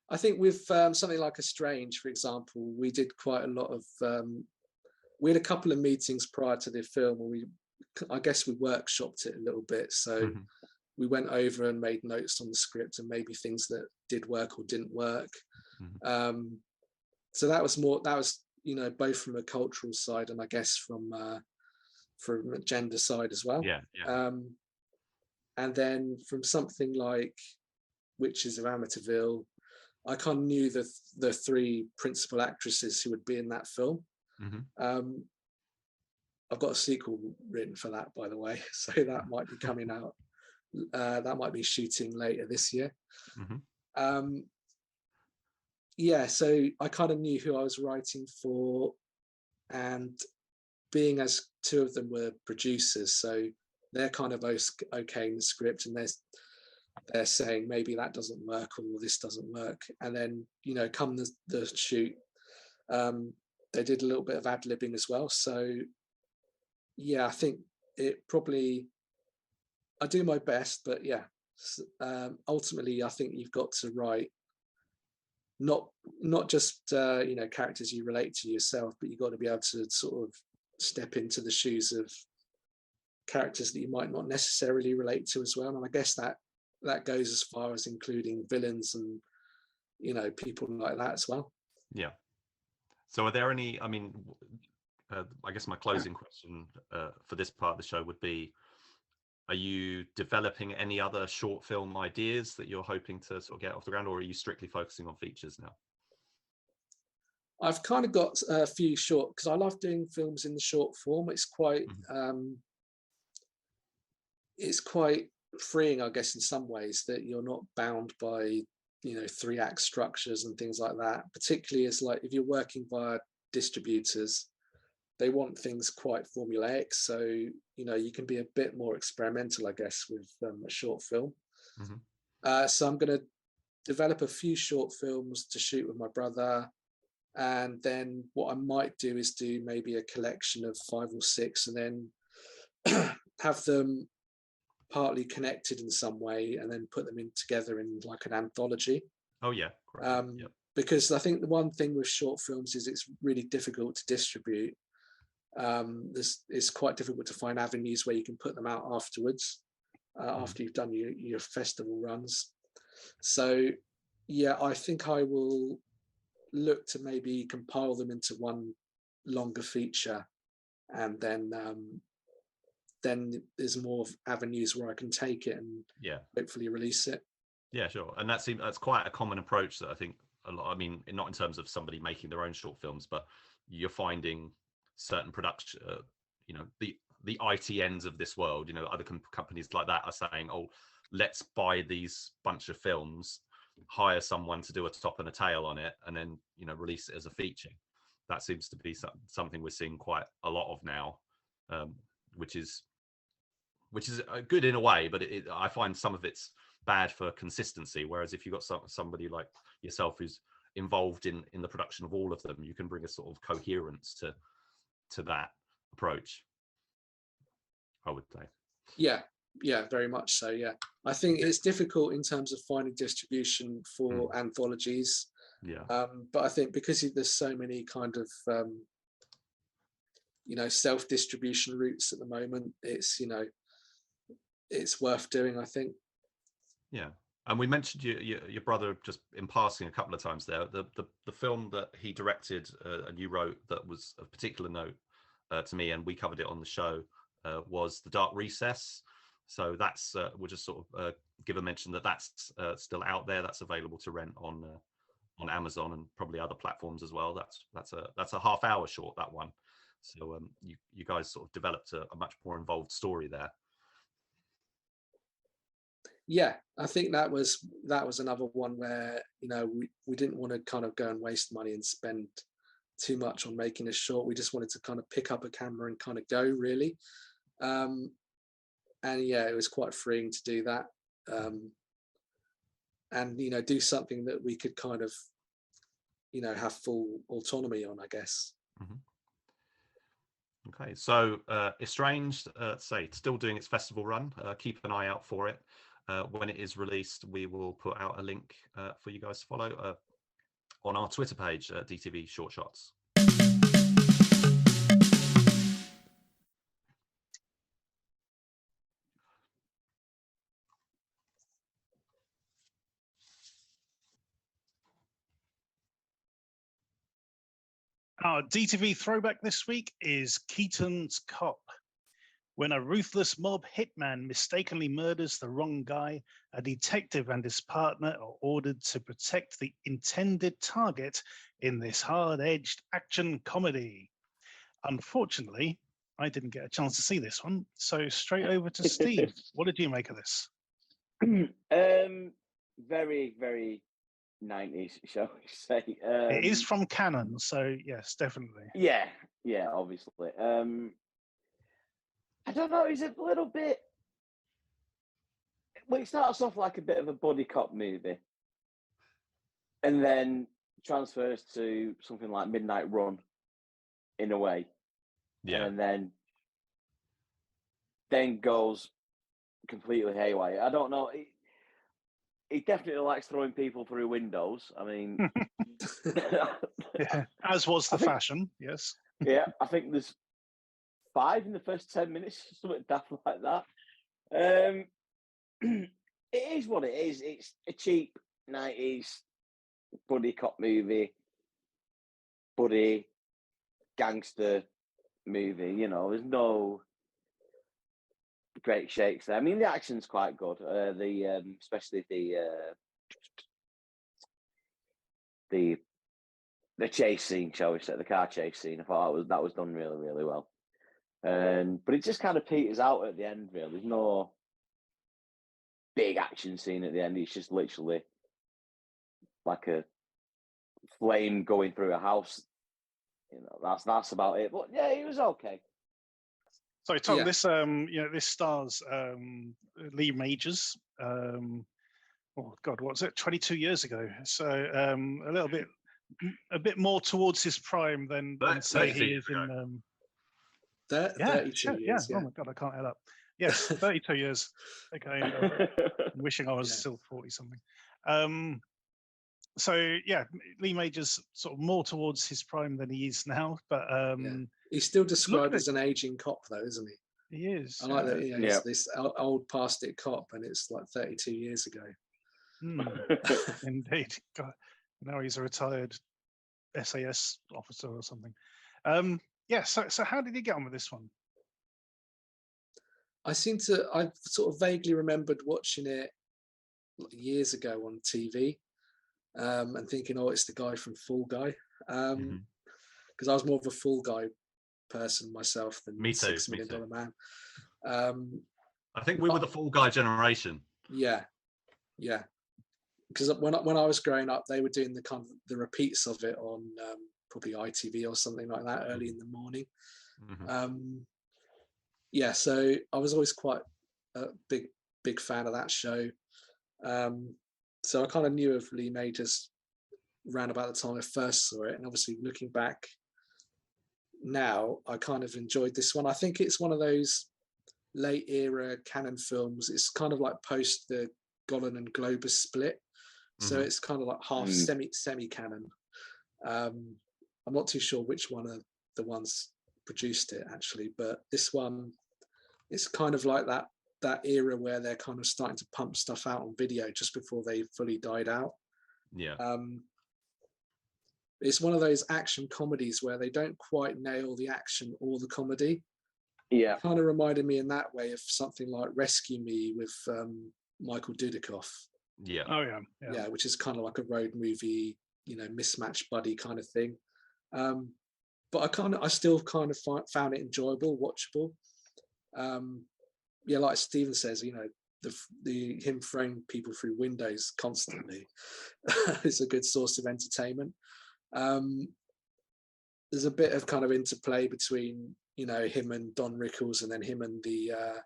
I think with something like Estranged, for example, we did quite a lot of. We had a couple of meetings prior to the film where I guess we workshopped it a little bit. So we went over and made notes on the script and maybe things that did work or didn't work. So that was, you know, both from a cultural side and I guess from a gender side as well. And then from something like Witches of Amityville, I kind of knew the three principal actresses who would be in that film. I've got a sequel written for that, by the way, so that might be coming out. That might be shooting later this year. Yeah, so I kind of knew who I was writing for, and being as two of them were producers, so they're kind of okaying the script, and they're saying maybe that doesn't work or this doesn't work, and then, you know, come the shoot, they did a little bit of ad-libbing as well. So yeah, I think it probably, I do my best, but yeah, ultimately I think you've got to write not just you know, characters you relate to yourself, but you've got to be able to sort of step into the shoes of characters that you might not necessarily relate to as well. And I guess that goes as far as including villains and, you know, people like that as well. Yeah. So are there any, I mean, I guess my closing question for this part of the show would be, are you developing any other short film ideas that you're hoping to sort of get off the ground, or are you strictly focusing on features now? I've kind of got a few short, because I love doing films in the short form. It's quite freeing, I guess, in some ways, that you're not bound by 3-act structures and things like that. Particularly as like if you're working via distributors, they want things quite formulaic, so you can be a bit more experimental, I guess, with a short film. So I'm going to develop a few short films to shoot with my brother, and then what I might do is do maybe a collection of 5 or 6, and then have them partly connected in some way, and then put them in together in like an anthology. Oh yeah, great. Because I think the one thing with short films is it's really difficult to distribute. It's quite difficult to find avenues where you can put them out afterwards, after you've done your festival runs. So yeah, I think I will look to maybe compile them into one longer feature, and then there's more avenues where I can take it and hopefully release it. Yeah, sure. And that's quite a common approach that I think a lot, I mean, not in terms of somebody making their own short films, but you're finding certain production, the ITNs of this world, other companies like that are saying, oh, let's buy these bunch of films, hire someone to do a top and a tail on it, and then release it as a feature. That seems to be something we're seeing quite a lot of now, which is good in a way, but I find some of it's bad for consistency. Whereas if you've got somebody like yourself who's involved in the production of all of them, you can bring a sort of coherence to that approach, I would say. Yeah, very much so. Yeah, I think it's difficult in terms of finding distribution for anthologies. But I think because there's so many kind of self-distribution routes at the moment, it's it's worth doing, I think. Yeah. And we mentioned your brother just in passing a couple of times there. The film that he directed and you wrote that was of particular note to me, and we covered it on the show, was The Dark Recess. So that's we'll just sort of give a mention that's still out there. That's available to rent on Amazon and probably other platforms as well. That's a half-hour short, that one. So you guys sort of developed a much more involved story there. Yeah, I think that was another one where we didn't want to kind of go and waste money and spend too much on making a short. We just wanted to kind of pick up a camera and kind of go, really. And yeah, it was quite freeing to do that, and do something that we could kind of have full autonomy on, I guess. Okay, so Estranged, still doing its festival run. Keep an eye out for it. When it is released, we will put out a link for you guys to follow on our Twitter page, DTV Short Shots. Our DTV throwback this week is KEATON'S COP. When a ruthless mob hitman mistakenly murders the wrong guy, a detective and his partner are ordered to protect the intended target in this hard-edged action comedy. Unfortunately, I didn't get a chance to see this one, so straight over to Steve. What did you make of this? Very, very 90s, shall we say. It is from Canon, so yes, definitely. Yeah, obviously. I don't know, it's a little bit... Well, it starts off like a bit of a buddy cop movie, and then transfers to something like Midnight Run, in a way. Yeah. And then goes completely haywire. I don't know. He definitely likes throwing people through windows. I mean... Yeah, as was the fashion, yes. Yeah, I think there's 5 in the first 10 minutes, something daft like that. It is what it is. It's a cheap 90s buddy cop movie, buddy, gangster movie. You know, there's no great shakes there. I mean, the action's quite good. Especially the chase scene, shall we say, the car chase scene. I thought that was done really, really well. But it just kind of peters out at the end. Really, there's no big action scene at the end. It's just literally like a flame going through a house. You know, that's about it. But yeah, it was okay. Sorry, Tom. This this stars Lee Majors. Oh God, what was it? 22 years ago. So a bit more towards his prime than say he is in. 32 years. Yeah. Oh my God, I can't add up. Yes, 32 years. Okay, wishing I was still 40 something. So yeah, Lee Majors sort of more towards his prime than he is now, but he's still described as an aging cop, though, isn't he? He is. I like that. He's this old past it cop, and it's like 32 years ago. Indeed. God, now he's a retired SAS officer or something. So how did he get on with this one? I sort of vaguely remembered watching it years ago on TV, and thinking, oh, it's the guy from Fall Guy. Because I was more of a Fall Guy person myself than $6 Million Man. I think we were the Fall Guy generation. Yeah. Because when I was growing up, they were doing the repeats of it on probably ITV or something like that early in the morning. So I was always quite a big fan of that show. So I kind of knew of Lee Majors around about the time I first saw it, and obviously looking back now, I kind of enjoyed this one. I think it's one of those late era canon films. It's kind of like post the Golan and Globus split, so it's kind of like half semi canon. I'm not too sure which one of the ones produced it actually, but this one, it's kind of like that era where they're kind of starting to pump stuff out on video just before they fully died out. It's one of those action comedies where they don't quite nail the action or the comedy. It kind of reminded me in that way of something like Rescue Me with Michael Dudikoff. Which is kind of like a road movie, mismatched buddy kind of thing. But I still kind of found it enjoyable, watchable. Like Stephen says, him throwing people through windows constantly is a good source of entertainment. There's a bit of kind of interplay between him and Don Rickles, and then him and the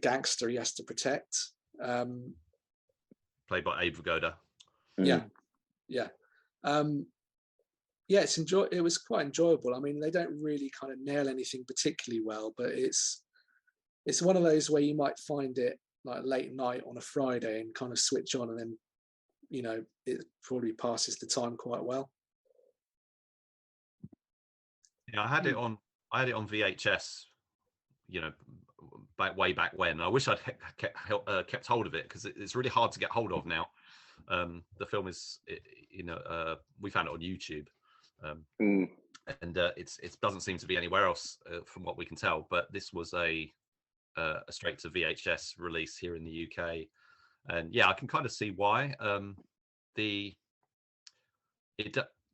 gangster he has to protect, played by Abe Vigoda. It was quite enjoyable. I mean, they don't really kind of nail anything particularly well, but it's one of those where you might find it like late night on a Friday and kind of switch on, and then it probably passes the time quite well. I had it on VHS, way back when. I wish I'd kept hold of it, because it's really hard to get hold of now. The film is, we found it on YouTube, and it doesn't seem to be anywhere else from what we can tell. But this was a straight to VHS release here in the UK, and I can kind of see why.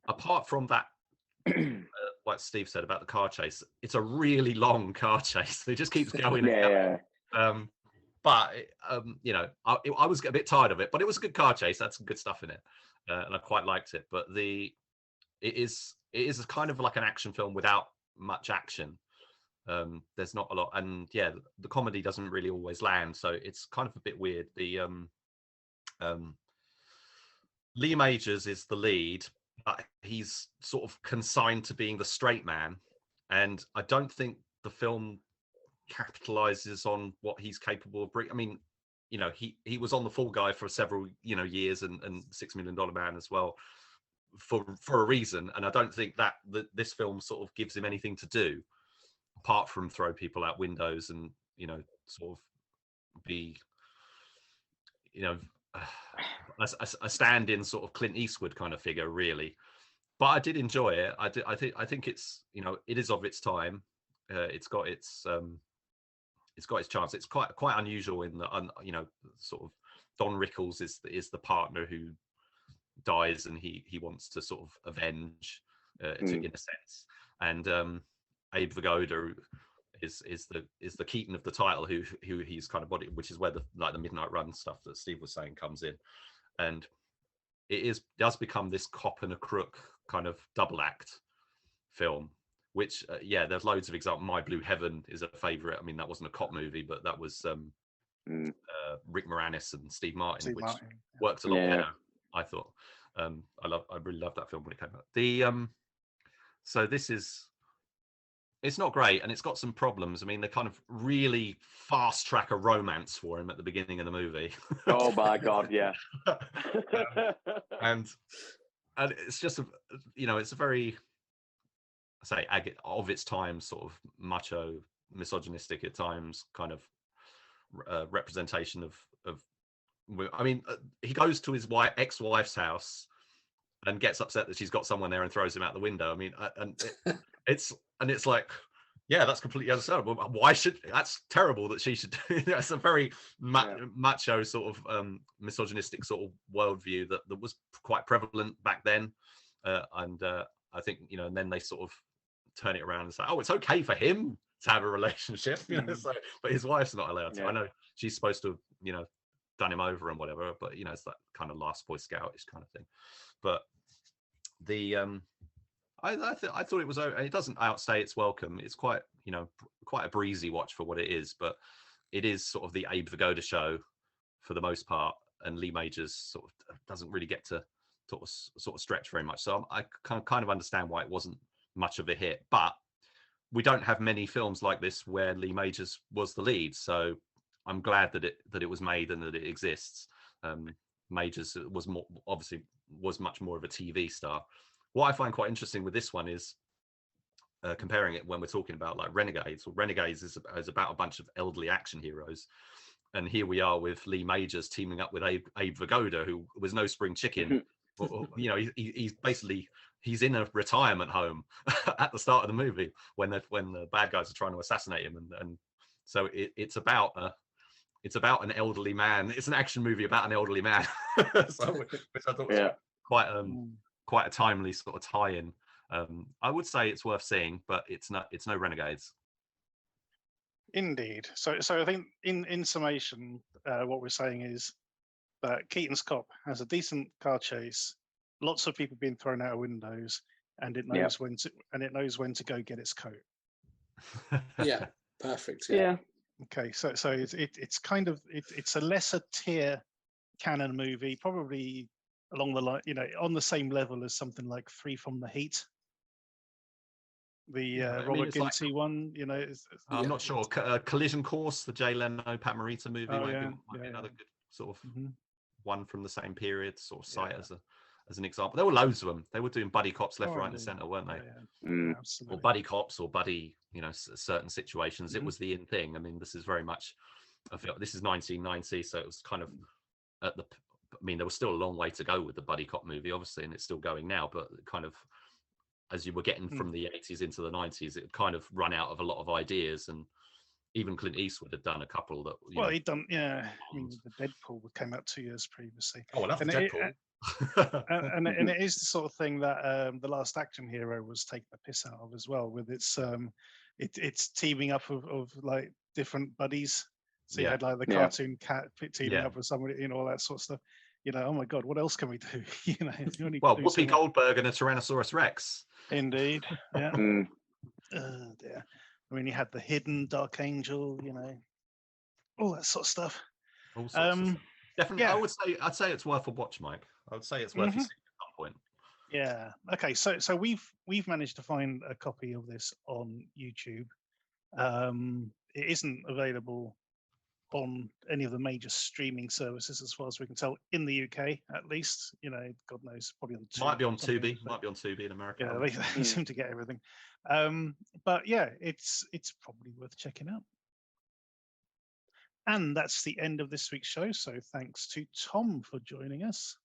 Apart from that, like Steve said about the car chase, it's a really long car chase. It just keeps going. But I was a bit tired of it, but it was a good car chase. That's some good stuff in it, and I quite liked it. But it is kind of like an action film without much action. There's not a lot, and the comedy doesn't really always land, so it's kind of a bit weird. The Lee Majors is the lead, but he's sort of consigned to being the straight man, and I don't think the film capitalizes on what he's capable of bringing. I mean, he was on the Fall Guy for several years, and $6 Million Man as well, for a reason, and I don't think that this film sort of gives him anything to do apart from throw people out windows and sort of be a stand-in sort of Clint Eastwood kind of figure, really. but I did enjoy it. I think it's, you know, it is of its time. It's got its chance. It's quite unusual in that, you know, sort of Don Rickles is the partner who dies, and he wants to sort of avenge in a sense. And Abe Vigoda is the Keaton of the title, who he's kind of body, which is where the Midnight Run stuff that Steve was saying comes in. And it does become this cop and a crook kind of double act film, which there's loads of examples. My Blue Heaven is a favorite. I mean, that wasn't a cop movie, but that was Rick Moranis and Steve Martin, worked a lot better, I thought. I really loved that film when it came out. So it's not great, and it's got some problems. I mean, they kind of really fast track a romance for him at the beginning of the movie. Oh my God, yeah. and it's just it's a very, say, of its time, sort of macho, misogynistic at times kind of representation of I mean, he goes to his ex-wife's house and gets upset that she's got someone there and throws him out the window. I mean, it's like, yeah, that's completely understandable. Why that's terrible that she should do. It's a very macho sort of misogynistic sort of worldview that was quite prevalent back then. And I think, you know, and then they sort of turn it around and say, oh, it's okay for him to have a relationship, you know, so, but his wife's not allowed to. I know she's supposed to, you know, done him over and whatever, but, you know, it's that kind of last Boy Scoutish kind of thing. But the I thought it was, it doesn't outstay its welcome. It's quite, you know, quite a breezy watch for what it is, but it is sort of the Abe Vigoda show for the most part, and Lee Majors sort of doesn't really get to sort of stretch very much. So I kind of understand why it wasn't much of a hit, but we don't have many films like this where Lee Majors was the lead. So I'm glad that it was made and that it exists. Majors was much more of a TV star. What I find quite interesting with this one is comparing it when we're talking about like Renegades. Well, Renegades is about a bunch of elderly action heroes, and here we are with Lee Majors teaming up with Abe Vigoda, who was no spring chicken. You know, he's in a retirement home at the start of the movie when the bad guys are trying to assassinate him, and so it's about an elderly man. It's an action movie about an elderly man, which I thought was quite a timely sort of tie-in. I would say it's worth seeing, but it's no Renegades. Indeed. So I think in summation, what we're saying is that Keaton's Cop has a decent car chase, lots of people being thrown out of windows, and it knows when to go get its coat. Yeah, perfect. Yeah. Okay, so it's kind of it's a lesser tier canon movie, probably along the line, you know, on the same level as something like Three from the Heat, the Robert Ginty one. You know, I'm not sure. Collision Course, the Jay Leno Pat Morita movie, might be another good sort of one from the same period, sort of cite as an example. There were loads of them. They were doing buddy cops left, right, and center, weren't they? Absolutely. Or buddy cops, or buddy, you know, certain situations. It was the in thing. I mean, this is very much. This is 1990, so it was kind of at the. I mean, there was still a long way to go with the buddy cop movie, obviously, and it's still going now. But kind of as you were getting from the 80s into the 90s, it kind of run out of a lot of ideas, and even Clint Eastwood had done a couple that. He'd done, I mean, the Deadpool came out 2 years previously. Oh, I love Deadpool. And it is the sort of thing that The Last Action Hero was taking the piss out of as well, with its teaming up of like different buddies. So you had like the cartoon cat teaming up with somebody, you know, all that sort of stuff. You know, oh my God, what else can we do? You know, Whoopi Goldberg and a Tyrannosaurus Rex. Indeed, yeah. Dear. I mean, you had the Hidden, Dark Angel, you know, all that sort of stuff. All sorts of stuff. Definitely, I'd say it's worth a watch, Mike. I would say it's worth you seeing at some point. Yeah. Okay. So we've managed to find a copy of this on YouTube. It isn't available on any of the major streaming services, as far as we can tell, in the UK at least. You know, God knows, probably on Might be on Tubi. Might be on Tubi in America. Yeah, they seem to get everything. But yeah, it's probably worth checking out. And that's the end of this week's show. So thanks to Tom for joining us.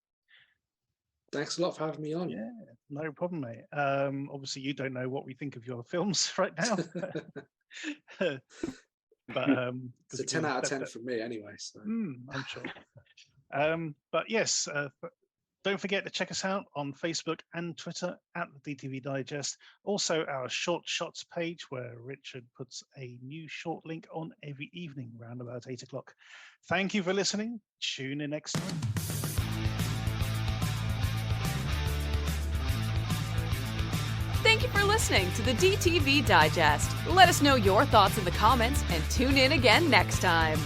Thanks a lot for having me on. Yeah, no problem, mate. Obviously, you don't know what we think of your films right now. But it's a 10 out of 10 from me anyway. So. I'm sure. But yes, don't forget to check us out on Facebook and Twitter at the DTV Digest. Also, our Short Shots page, where Richard puts a new short link on every evening around about 8 o'clock. Thank you for listening. Tune in next time. Thank you for listening to the DTV Digest. Let us know your thoughts in the comments and tune in again next time.